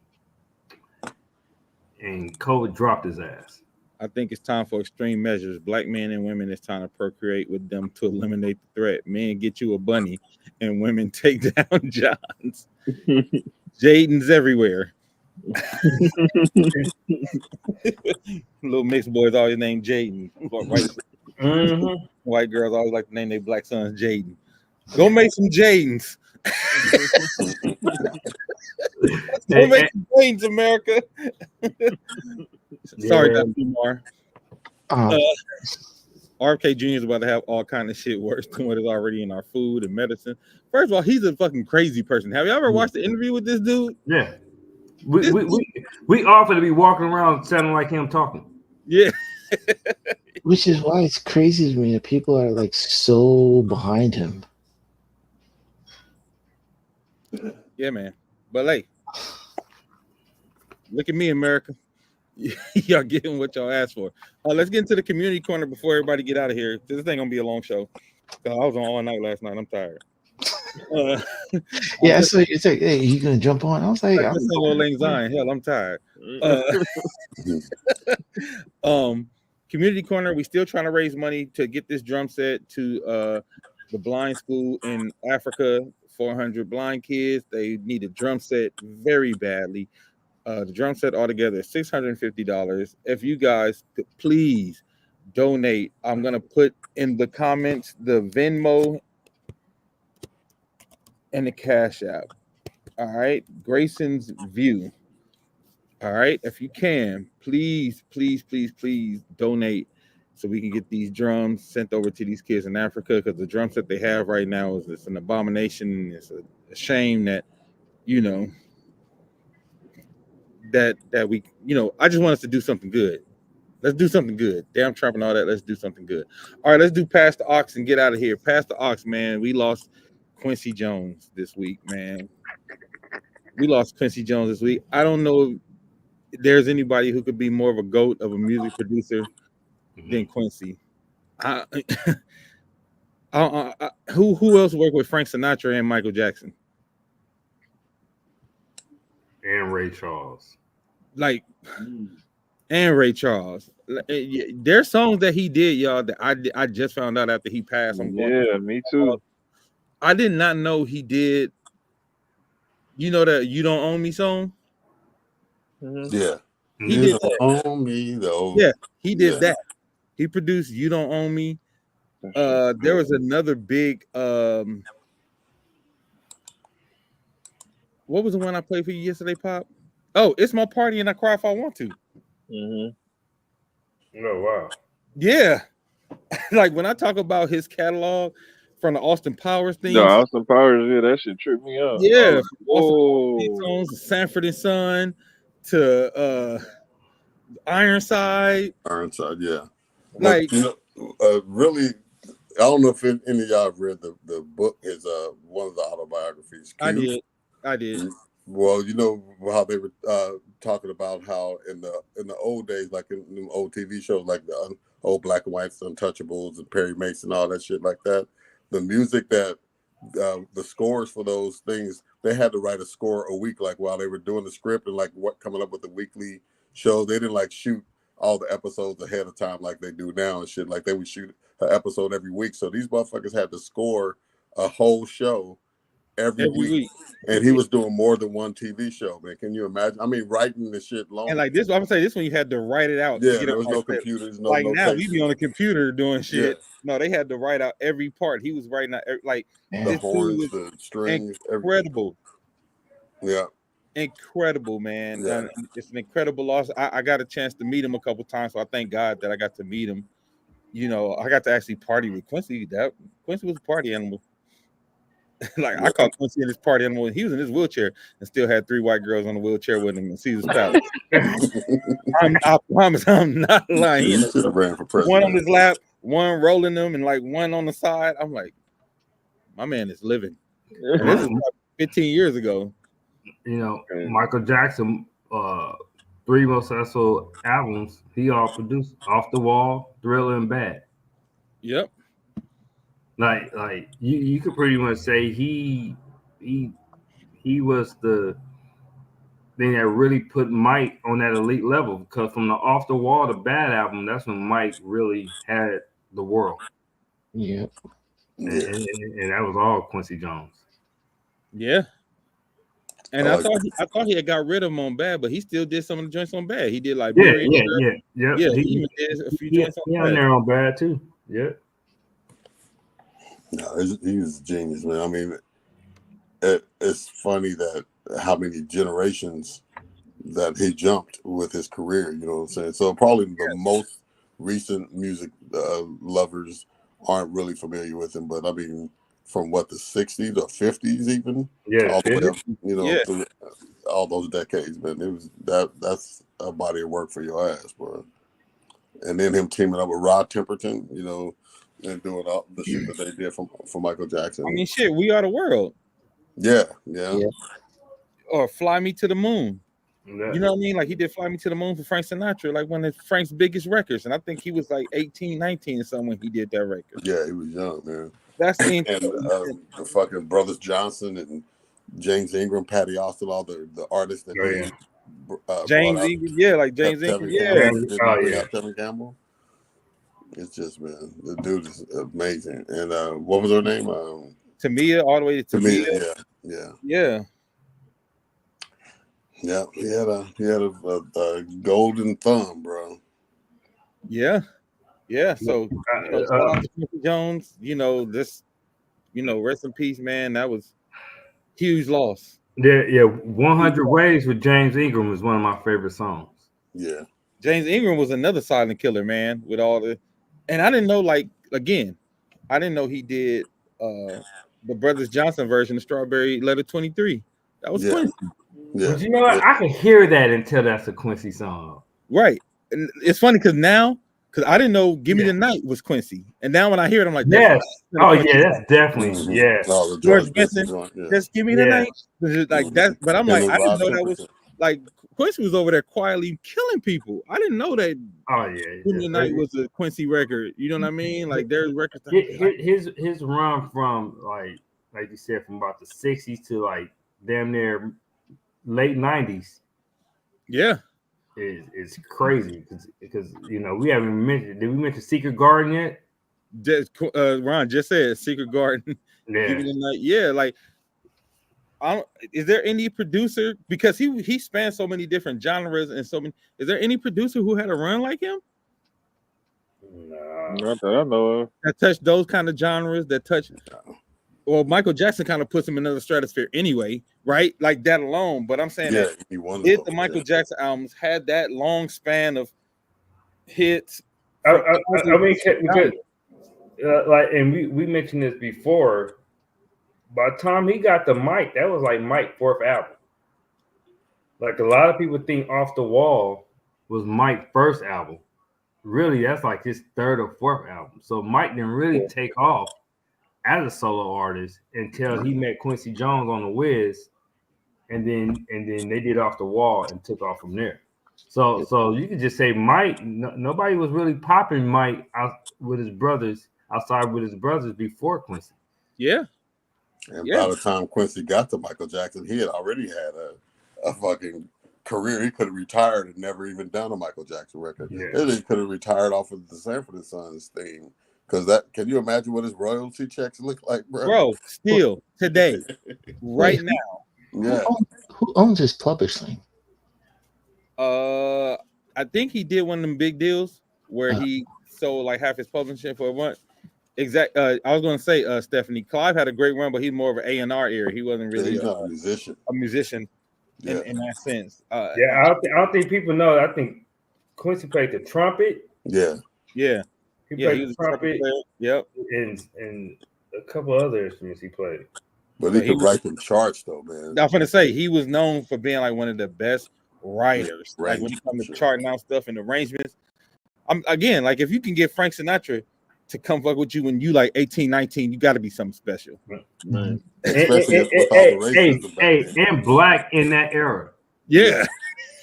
And COVID dropped his ass. I think it's time for extreme measures. Black men and women, it's time to procreate with them to eliminate the threat. Men, get you a bunny, and women take down Johns. Jaden's everywhere. Little mixed boys always named Jaden. White girls always like to name their black sons Jaden. Go make some Jadens. Go make some Jadens, America. Sorry, Dr. Umar. RFK Jr. is about to have all kind of shit worse than what is already in our food and medicine. First of all, he's a fucking crazy person. Have you ever watched the interview with this dude? Yeah. We offer to be walking around sounding like him talking. Yeah. Which is why it's crazy to me that people are like so behind him. Yeah, man. But like, look at me, America. Y'all getting what y'all asked for. Let's get into the community corner before everybody get out of here. This ain't gonna be a long show. I was on all night last night. I'm tired. Yeah, so it's like, hey, you gonna jump on? I was like, I'm a little anxiety. Hell, I'm tired. Community corner. We still trying to raise money to get this drum set to the blind school in Africa. 400 blind kids. They need a drum set very badly. The drum set altogether is $650. If you guys could please donate, I'm gonna put in the comments the Venmo and the Cash App. All right, Grayson's View. All right, if you can, please donate so we can get these drums sent over to these kids in Africa, because the drum set they have right now is it's an abomination. It's a shame that, you know, that we, you know, I just want us to do something good. Let's do something good. Damn Trump and all that. Let's do something good. All right, let's do Pass the Ox and get out of here. Pass the Ox, man. We lost Quincy Jones this week, man. We lost Quincy Jones this week. I don't know if there's anybody who could be more of a GOAT of a music producer than Quincy. Who else worked with Frank Sinatra and Michael Jackson? And Ray Charles. Like, and Ray Charles. There's songs that he did, y'all, that I just found out after he passed. Me too. I did not know he did. You know that You Don't Own Me song? Yeah. He did that. Own me though. Yeah, he did that. He produced You Don't Own Me. There was another big what was the one I played for you yesterday, Pop? Oh, It's My Party and I Cry If I Want To. Oh, wow. Yeah. Like when I talk about his catalog from the Austin Powers thing. The Austin Powers, yeah, that shit tripped me out. Yeah. Whoa. Sanford and Son to Ironside. Ironside, yeah. Like, but, you know, really, I don't know if any of y'all have read the book. Is one of the autobiographies. Q. I did. Well, you know how they were talking about how in the old days, like in the old TV shows, like the old black and white Untouchables and Perry Mason, all that shit like that. The music that the scores for those things, they had to write a score a week, like while they were doing the script and like what coming up with the weekly show. They didn't like shoot all the episodes ahead of time like they do now and shit. Like they would shoot an episode every week. So these motherfuckers had to score a whole show every week. And he was doing more than one TV show, man. Can you imagine? I mean, writing the shit long. And like this, I'm saying this one you had to write it out. Yeah, there was no computers. No, like no now text. we be on a computer doing shit. Yeah. No, they had to write out every part. He was writing out like the horns, the strings, incredible. Yeah. Incredible, man. Yeah. It's an incredible loss. I got a chance to meet him a couple times, so I thank God that I got to meet him. You know, I got to actually party with Quincy. Quincy was a party animal. Like I caught Quincy in his party animal. He was in his wheelchair and still had 3 white girls on the wheelchair with him in Caesar's Palace. I promise I'm not lying. You should have ran for president. One on his lap, one rolling them, and like one on the side. I'm like, My man is living. And this is like 15 years ago. You know, Michael Jackson, 3 most successful albums, he all produced: Off the Wall, Thriller, and Bad. Yep. Like you could pretty much say he was the thing that really put Mike on that elite level, because from the Off the Wall to Bad album, that's when Mike really had the world. Yeah. And that was all Quincy Jones. Yeah. And I thought he had got rid of him on Bad, but he still did some of the joints on Bad. He did like Yeah. he even did a few joints on Bad. On there on Bad too. Yeah. No, he was a genius, man. I mean, it's funny that how many generations that he jumped with his career. You know what I'm saying? So probably the most recent music lovers aren't really familiar with him, but I mean, from what, the 60s or 50s even, all the way up, you know, through all those decades, man. It was that's a body of work for your ass, bro. And then him teaming up with Rod Temperton, you know, and doing all the shit that they did for Michael Jackson. I mean, shit, We Are the World. Yeah. Or Fly Me to the Moon. You know what I mean? Like he did Fly Me to the Moon for Frank Sinatra, like one of Frank's biggest records. And I think he was like 18, 19 or something when he did that record. Yeah, he was young, man. That's and the fucking Brothers Johnson and James Ingram, Patty Austin, all the artists that James Ingram, like James Ingram, Tevin Campbell. It's just, man, the dude is amazing. And what was her name? Tamia, all the way to Tamia. Yeah. He had a golden thumb, bro. Yeah. So shout out to Quincy Jones. Rest in peace, man. That was huge loss. Yeah. 100 Ways with James Ingram is one of my favorite songs. Yeah. James Ingram was another silent killer, man. With all and I didn't know, I didn't know he did the Brothers Johnson version of Strawberry Letter 23. That was Quincy. Yeah. But you know what? I can hear that until that's a Quincy song. Right. And it's funny because I didn't know Give Me the Night was Quincy. And now when I hear it, I'm like, yes. That's definitely, George Benson, just give me the night. Like that. But I'm like, I didn't know that was like Quincy was over there quietly killing people. I didn't know that. Give Me the Night was a Quincy record. You know what I mean? Like there's records. His run from like you said, from about the 60s to like damn near late 90s. Yeah. Is crazy because we haven't mentioned. Did we mention Secret Garden yet? Ron just said Secret Garden. Yeah. Give Me the Night. Yeah, like is there any producer, because he spans so many different genres and so many, is there any producer who had a run like him? No, not that I know of. That touched those kind of genres, that touch. Well, Michael Jackson kind of puts him in another stratosphere anyway, right? Like that alone. But I'm saying that the Michael Jackson albums had that long span of hits. I mean, because and we mentioned this before. By the time he got the mic, that was like Mike's 4th album. Like a lot of people think Off the Wall was Mike's 1st album. Really, that's like his 3rd or 4th album. So Mike didn't really take off as a solo artist until he met Quincy Jones on the Wiz, and then they did Off the Wall and took off from there. So you could just say Mike. Nobody was really popping Mike outside with his brothers before Quincy. Yeah. And by the time Quincy got to Michael Jackson, he had already had a fucking career. He could have retired and never even done a Michael Jackson record. Yeah. He could have retired off of the Sanford and Sons theme. Because can you imagine what his royalty checks look like, bro? Bro, still today, right now. Yeah. Who owns his publishing? I think he did one of them big deals where he sold like half his publishing for one. Exact. I was going to say, Stephanie, Clive had a great run, but he's more of an A&R era. He wasn't really he's not a musician. A musician in that sense. I don't think people know. I think Quincy played the trumpet. Yeah. Yeah. He played the trumpet. Yep. And a couple other instruments he played. But he could write them charts, though, man. I was going to say, he was known for being like one of the best writers. Like when it comes to charting out stuff and arrangements. Again, like if you can get Frank Sinatra to come fuck with you when you like 18, 19, you got to be something special. Man. Especially with all the racism back then. And black in that era. Yeah.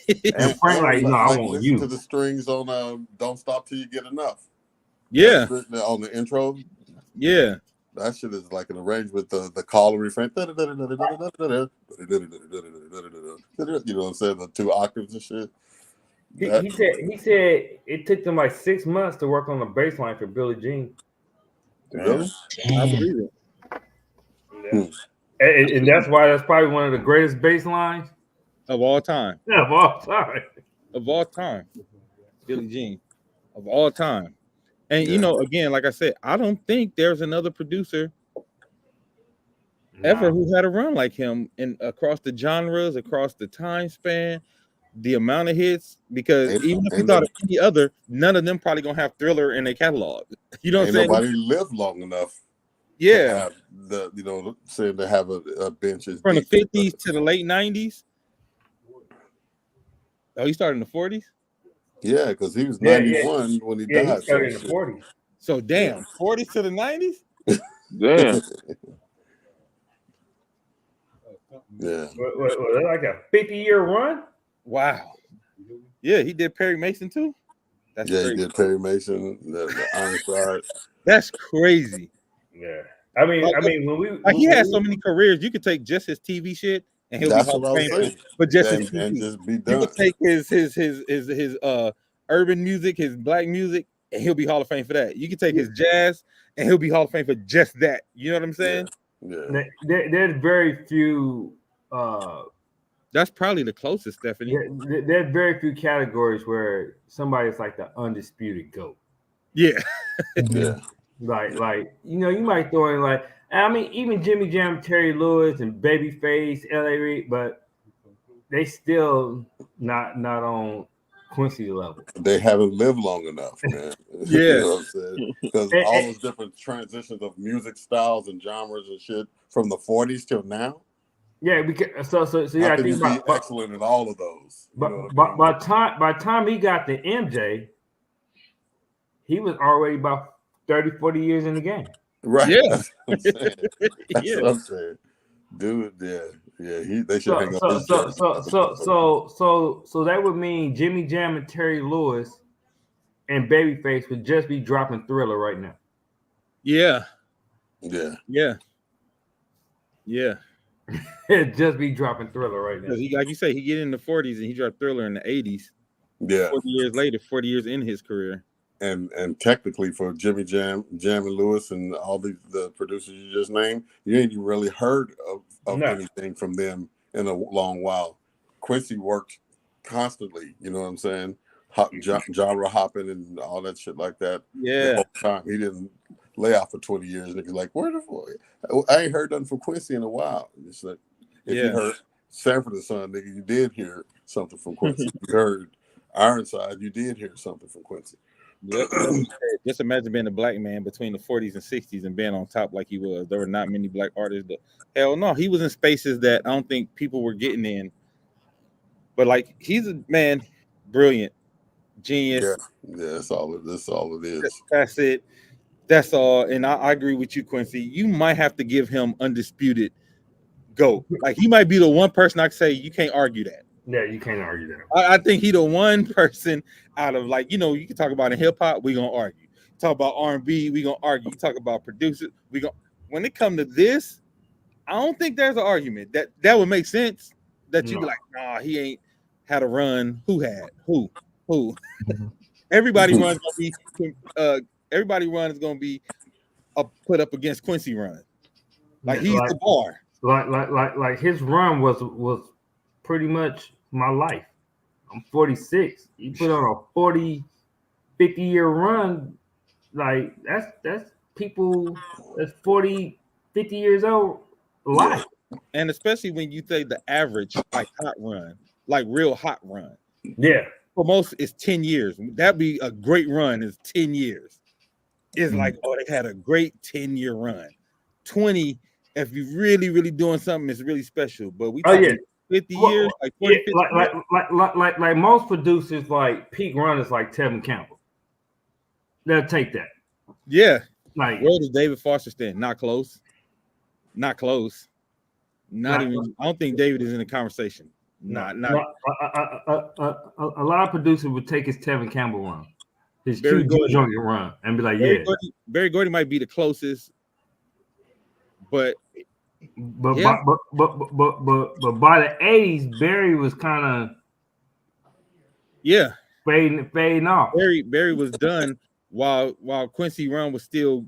And Frank, like, no, I want listen you. to the strings on "Don't Stop Till You Get Enough." Yeah. On the intro. Yeah. That shit is like an arrangement. The call and refrain. You know what I'm saying? The 2 octaves and shit. He said it took them like 6 months to work on the bass line for Billie Jean. Really? I believe it. Yeah. And that's why that's probably one of the greatest bass lines Of all time. of all time. Of all time. Billie Jean. Of all time. And you know, again, like I said, I don't think there's another producer ever who had a run like him and across the genres, across the time span, the amount of hits. Because even if you thought of any other, none of them probably gonna have Thriller in their catalog. You know what I'm saying? Nobody lived long enough. Yeah. To have saying to have a bench from the 50s to the late 90s. Oh, he started in the 40s? Yeah, because he was 91 when he died. He started in the 40s. So damn, 40s to the 90s? Damn. Yeah. What, like a 50-year run? Wow. Yeah, he did Perry Mason too? That's crazy. He did Perry Mason, the Ironside. That's crazy. Yeah. I mean, when he had so many careers, you could take just his TV shit and he'll be Hall of Fame, but just his TV. And just be done. You could take his urban music, his black music, and he'll be Hall of Fame for that. You could take his jazz and he'll be Hall of Fame for just that. You know what I'm saying? Yeah. There's very few. That's probably the closest, Stephanie. There's very few categories where somebody's like the undisputed GOAT. Yeah. Yeah. Like you might throw in like, I mean, even Jimmy Jam, Terry Lewis, and Babyface, L.A. Reid, but they still not on Quincy level. They haven't lived long enough, man. Yeah. You know what I'm saying? Because all those different transitions of music styles and genres and shit from the 40s till now. Yeah, because so I think he'd be excellent in all of those. But by time he got to MJ, he was already about 30, 40 years in the game. Right. Yeah. That's what I'm saying. That's what I'm saying. Dude, yeah. They should hang up his jersey. So that would mean Jimmy Jam and Terry Lewis and Babyface would just be dropping Thriller right now. Yeah. Yeah. Yeah. Yeah. It'd just be dropping Thriller right now. He, like you say, he get in the 40s and he dropped Thriller in the 80s. Yeah. 40 years later, 40 years in his career. And technically for Jimmy Jam and Lewis and all the producers you just named, you ain't even really heard of anything from them in a long while. Quincy worked constantly, you know what I'm saying? Genre hopping and all that shit like that. Yeah. The whole time. He didn't lay off for 20 years. And he's like, where the fuck? I ain't heard nothing from Quincy in a while. It's like, if you heard Sanford and Son, nigga, you did hear something from Quincy. You heard Ironside, you did hear something from Quincy. Yep. Just imagine being a black man between the 40s and 60s and being on top like he was. There were not many black artists. Hell no, he was in spaces that I don't think people were getting in. But like, he's a man, brilliant, genius. Yeah, that's all it is. That's it. That's all. And I agree with you, Quincy. You might have to give him undisputed GOAT. Like, he might be the one person I can say you can't argue that. Yeah, you can't argue that. I think he the one person out of, like, you know, you can talk about in hip hop, we gonna argue. Talk about R&B, we gonna argue. Talk about producers, we gonna. When it come to this, I don't think there's an argument that would make sense. That you'd be like, nah, he ain't had a run. Who had? Who? Everybody run is gonna be put up against Quincy run. Like, he's the bar. Like his run was pretty much my life. I'm 46. You put on a 40, 50-year run, like that's people that's 40, 50 years old life. And especially when you say the average, like, hot run, like real hot run. Yeah. For most, it's 10 years. That'd be a great run, is 10 years. It's like, oh, they had a great 10-year run. 20, if you're really, really doing something, it's really special. But we 50 years, like 40, 50 years. Like most producers, like peak run is like Tevin Campbell. They'll take that. Yeah. Like, where does David Foster stand? Not close. Not close. Not even. I don't think David is in the conversation. Not. a lot of producers would take his Tevin Campbell run, his Barry Q Gordy. Jordan run, and be like, yeah. Barry Gordy might be the closest, but by the 80s, Barry was kind of fading off. Barry was done while Quincy Run was still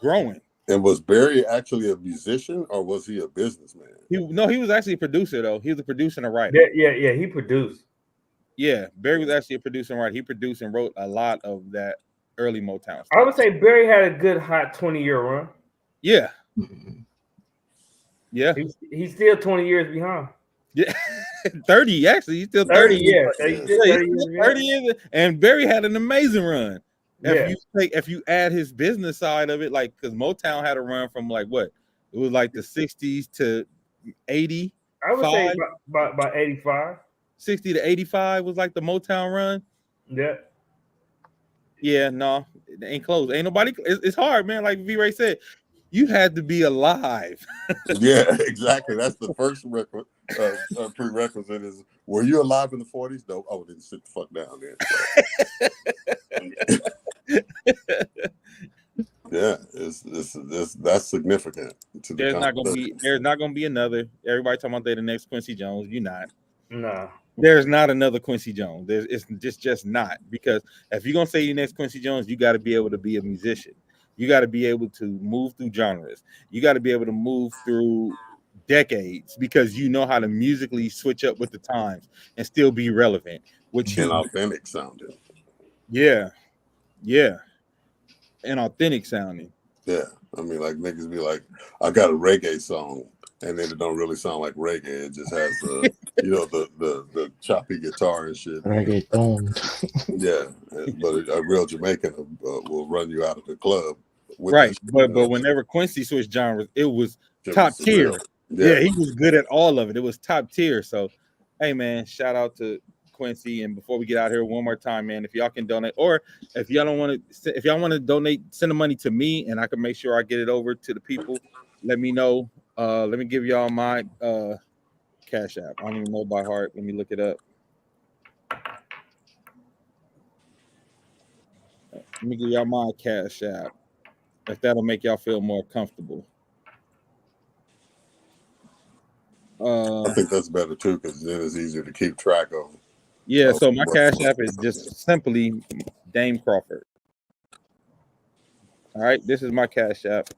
growing. And was Barry actually a musician or was he a businessman? He was actually a producer though. He was a producer and a writer. Yeah, he produced. Yeah, Barry was actually a producer and writer. He produced and wrote a lot of that early Motown stuff. I would say Barry had a good hot 20-year run. Yeah. Yeah. He's still 20 years behind. Yeah. 30 actually. He's still 30. 30 years. And Barry had an amazing run. If you add his business side of it, like because Motown had a run from like what? It was like the 60s to 80. I would say by 85. 60 to 85 was like the Motown run. Yeah. Yeah, no, it ain't close. Ain't nobody. It's hard, man. Like V Ray said, you had to be alive. Yeah, exactly. That's the first prerequisite is, were you alive in the 40s? No. Oh, then sit the fuck down then. Yeah, that's significant. There's not gonna be another. Everybody talking about they the next Quincy Jones. You're not. No. There's not another Quincy Jones. It's just not, because if you're gonna say your next Quincy Jones, you got to be able to be a musician. You got to be able to move through genres. You got to be able to move through decades, because you know how to musically switch up with the times and still be relevant. And authentic sounding. Yeah. And authentic sounding. Yeah. I mean, like niggas be like, I got a reggae song, and then it don't really sound like reggae. It just has the the choppy guitar and shit. Reggaeton. Yeah, but a real Jamaican will run you out of the club. Right, but whenever Quincy switched genres, it was top tier. Yeah, he was good at all of it. It was top tier. So, hey man, shout out to Quincy. And before we get out here, one more time, man, if y'all can donate, or if y'all want to donate, send the money to me, and I can make sure I get it over to the people. Let me know. Let me give y'all my Cash App. I don't even know by heart. Let me look it up. Let me give y'all my Cash App, if that'll make y'all feel more comfortable. I think that's better too, because then it's easier to keep track of. Yeah, so my Cash App is just simply Dame Crawford. All right, this is my Cash App.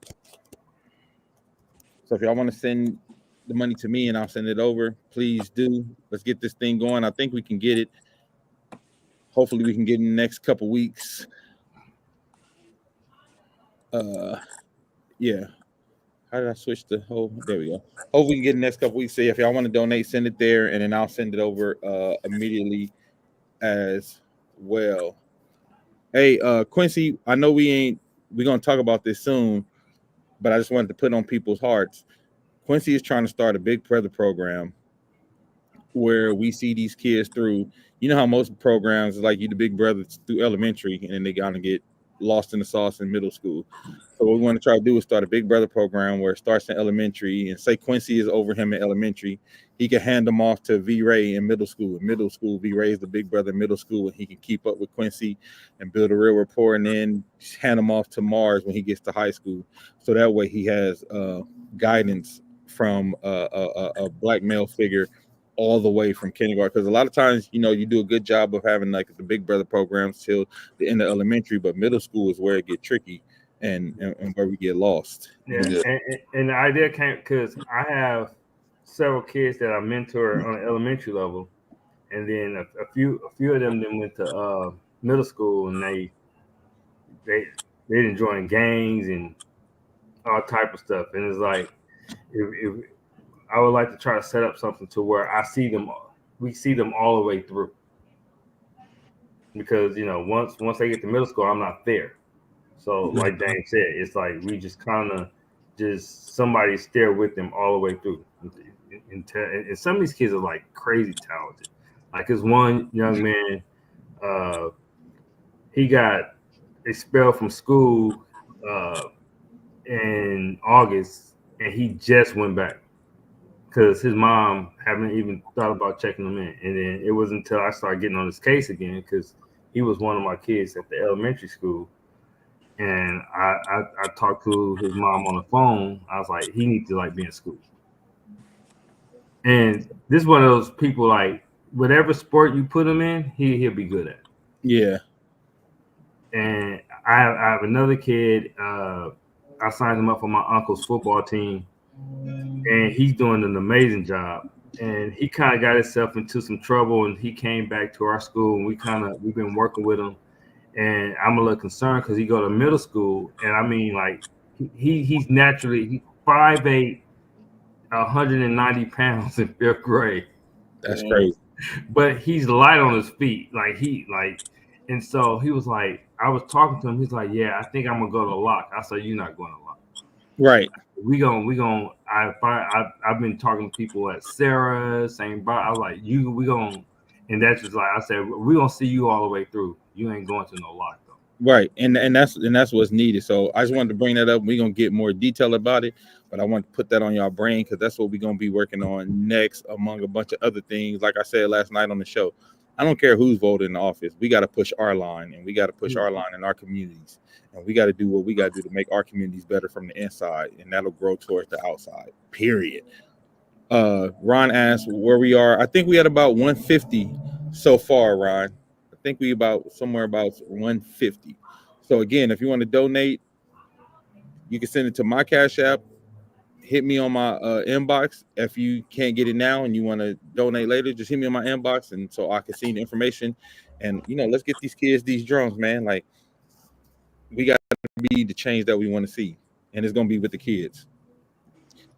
So if y'all want to send the money to me and I'll send it over, please do. Let's get this thing going. I think we can get it. Hopefully we can get in the next couple weeks. Yeah. How did I switch the whole? There we go. Hope we can get in the next couple weeks. So if y'all want to donate, send it there, and then I'll send it over immediately as well. Hey, Quincy, I know we're gonna talk about this soon, but I just wanted to put on people's hearts. Quincy is trying to start a Big Brother program where we see these kids through. You know how most programs is like you the Big Brother through elementary, and then they gotta get lost in the sauce in middle school. So what we want to try to do is start a Big Brother program where it starts in elementary, and say Quincy is over him in elementary, he can hand them off to V Ray in middle school. In middle school, V Ray is the Big Brother in middle school, and he can keep up with Quincy and build a real rapport, and then hand him off to Mars when he gets to high school. So that way he has guidance from a black male figure all the way from kindergarten, because a lot of times, you know, you do a good job of having like the Big Brother programs till the end of elementary, but middle school is where it gets tricky and where we get lost. Yeah. And the idea came because I have several kids that I mentor on the elementary level, and then a few of them then went to middle school, and they didn't join gangs and all type of stuff. And it's like, if I would like to try to set up something to where we see them all the way through, because you know once they get to middle school, I'm not there. So like Dane said, it's like we just kind of somebody's there with them all the way through. And some of these kids are like crazy talented. Like this one young man, he got expelled from school in August, and he just went back because his mom haven't even thought about checking him in. And then it wasn't until I started getting on his case again, because he was one of my kids at the elementary school. And I talked to his mom on the phone. I was like, he needs to like be in school. And this is one of those people, like, whatever sport you put him in, he'll be good at. Yeah. And I have another kid. I signed him up for my uncle's football team, and he's doing an amazing job. And he kind of got himself into some trouble, and he came back to our school, and we've been working with him. And I'm a little concerned because he go to middle school, and I mean, like, he's naturally 5'8", 190 pounds in 5th grade. That's crazy. But he's light on his feet, and so he was like, I was talking to him. He's like, yeah, I think I'm gonna go to Lock. I said, you're not going to Lock. Right. I've been talking to people at Sarah, St. Bob. I was like, we gonna, and that's just like I said, we're gonna see you all the way through. You ain't going to no Lock though. Right, and that's what's needed. So I just wanted to bring that up. We're gonna get more detail about it, but I want to put that on y'all brain because that's what we're gonna be working on next, among a bunch of other things. Like I said last night on the show, I don't care who's voted in the office. We got to push our line, and we got to push our line in our communities, and we got to do what we got to do to make our communities better from the inside, and that'll grow towards the outside. Period. Ron asked where we are. I think we had about 150 so far, Ron. I think we somewhere about 150. So again, if you want to donate, you can send it to my Cash App. Hit me on my inbox. If you can't get it now and you want to donate later, just hit me on my inbox, and so I can see the information. And let's get these kids these drums, man. Like, we got to be the change that we want to see, and it's gonna be with the kids.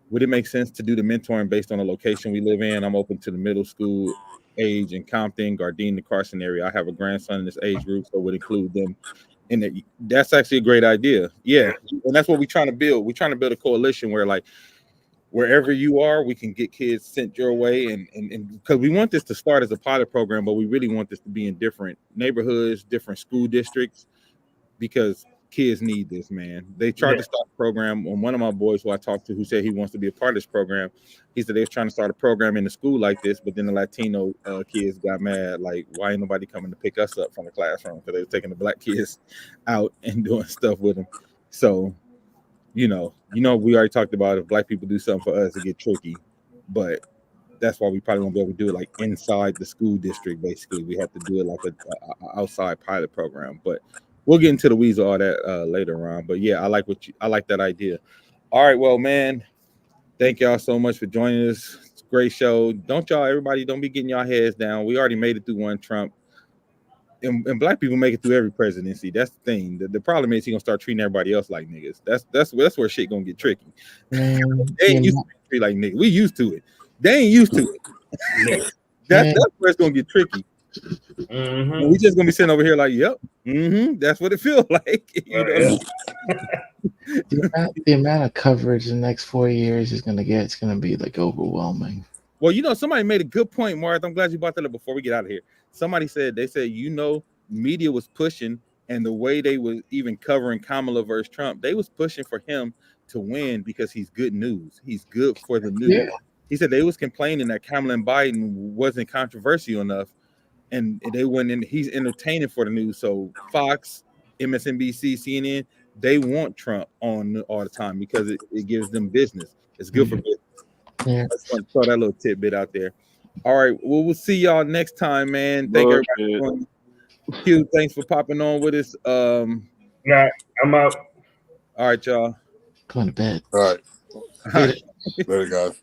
Would it make sense to do the mentoring based on the location we live in? I'm open to the middle school age in Compton, Gardena, the Carson area. I have a grandson in this age group, so would include them. And that's actually a great idea. Yeah. And that's what we're trying to build. We're trying to build a coalition where, like, wherever you are, we can get kids sent your way. And because we want this to start as a pilot program, but we really want this to be in different neighborhoods, different school districts, because kids need this, man. They tried to start a program on one of my boys who I talked to, who said he wants to be a part of this program. He said they was trying to start a program in the school like this, but then the Latino kids got mad, like, why ain't nobody coming to pick us up from the classroom? Because they were taking the black kids out and doing stuff with them. So, we already talked about if black people do something for us, it get tricky. But that's why we probably won't be able to do it like inside the school district. Basically, we have to do it like a outside pilot program. But we'll get into the weeds of all that later on. But yeah, I like that idea. All right, well, man, thank y'all so much for joining us. It's a great show. Everybody don't be getting y'all heads down. We already made it through one Trump. And black people make it through every presidency. That's the thing. The problem is he gonna start treating everybody else like niggas. That's where shit gonna get tricky. They ain't used to be treated like niggas. We used to it. They ain't used to it. That's where it's gonna get tricky. Mm-hmm. We just gonna be sitting over here like, yep, that's what it feels like. The amount of coverage the next 4 years is gonna get, it's gonna be like overwhelming. Well, somebody made a good point, Mark. I'm glad you brought that up before we get out of here. Somebody said, media was pushing, and the way they was even covering Kamala versus Trump, they was pushing for him to win because he's good news. He's good for the news. Yeah. He said they was complaining that Kamala and Biden wasn't controversial enough, and they went in. He's entertaining for the news. So Fox, MSNBC, CNN, they want Trump on all the time because it gives them business. It's good for business. Yeah. I just want to throw that little tidbit out there. All right. Well, we'll see y'all next time, man. Thank everybody. Q, thanks for popping on with us. Yeah, I'm out. All right, y'all. Going to bed. All right. Later, guys.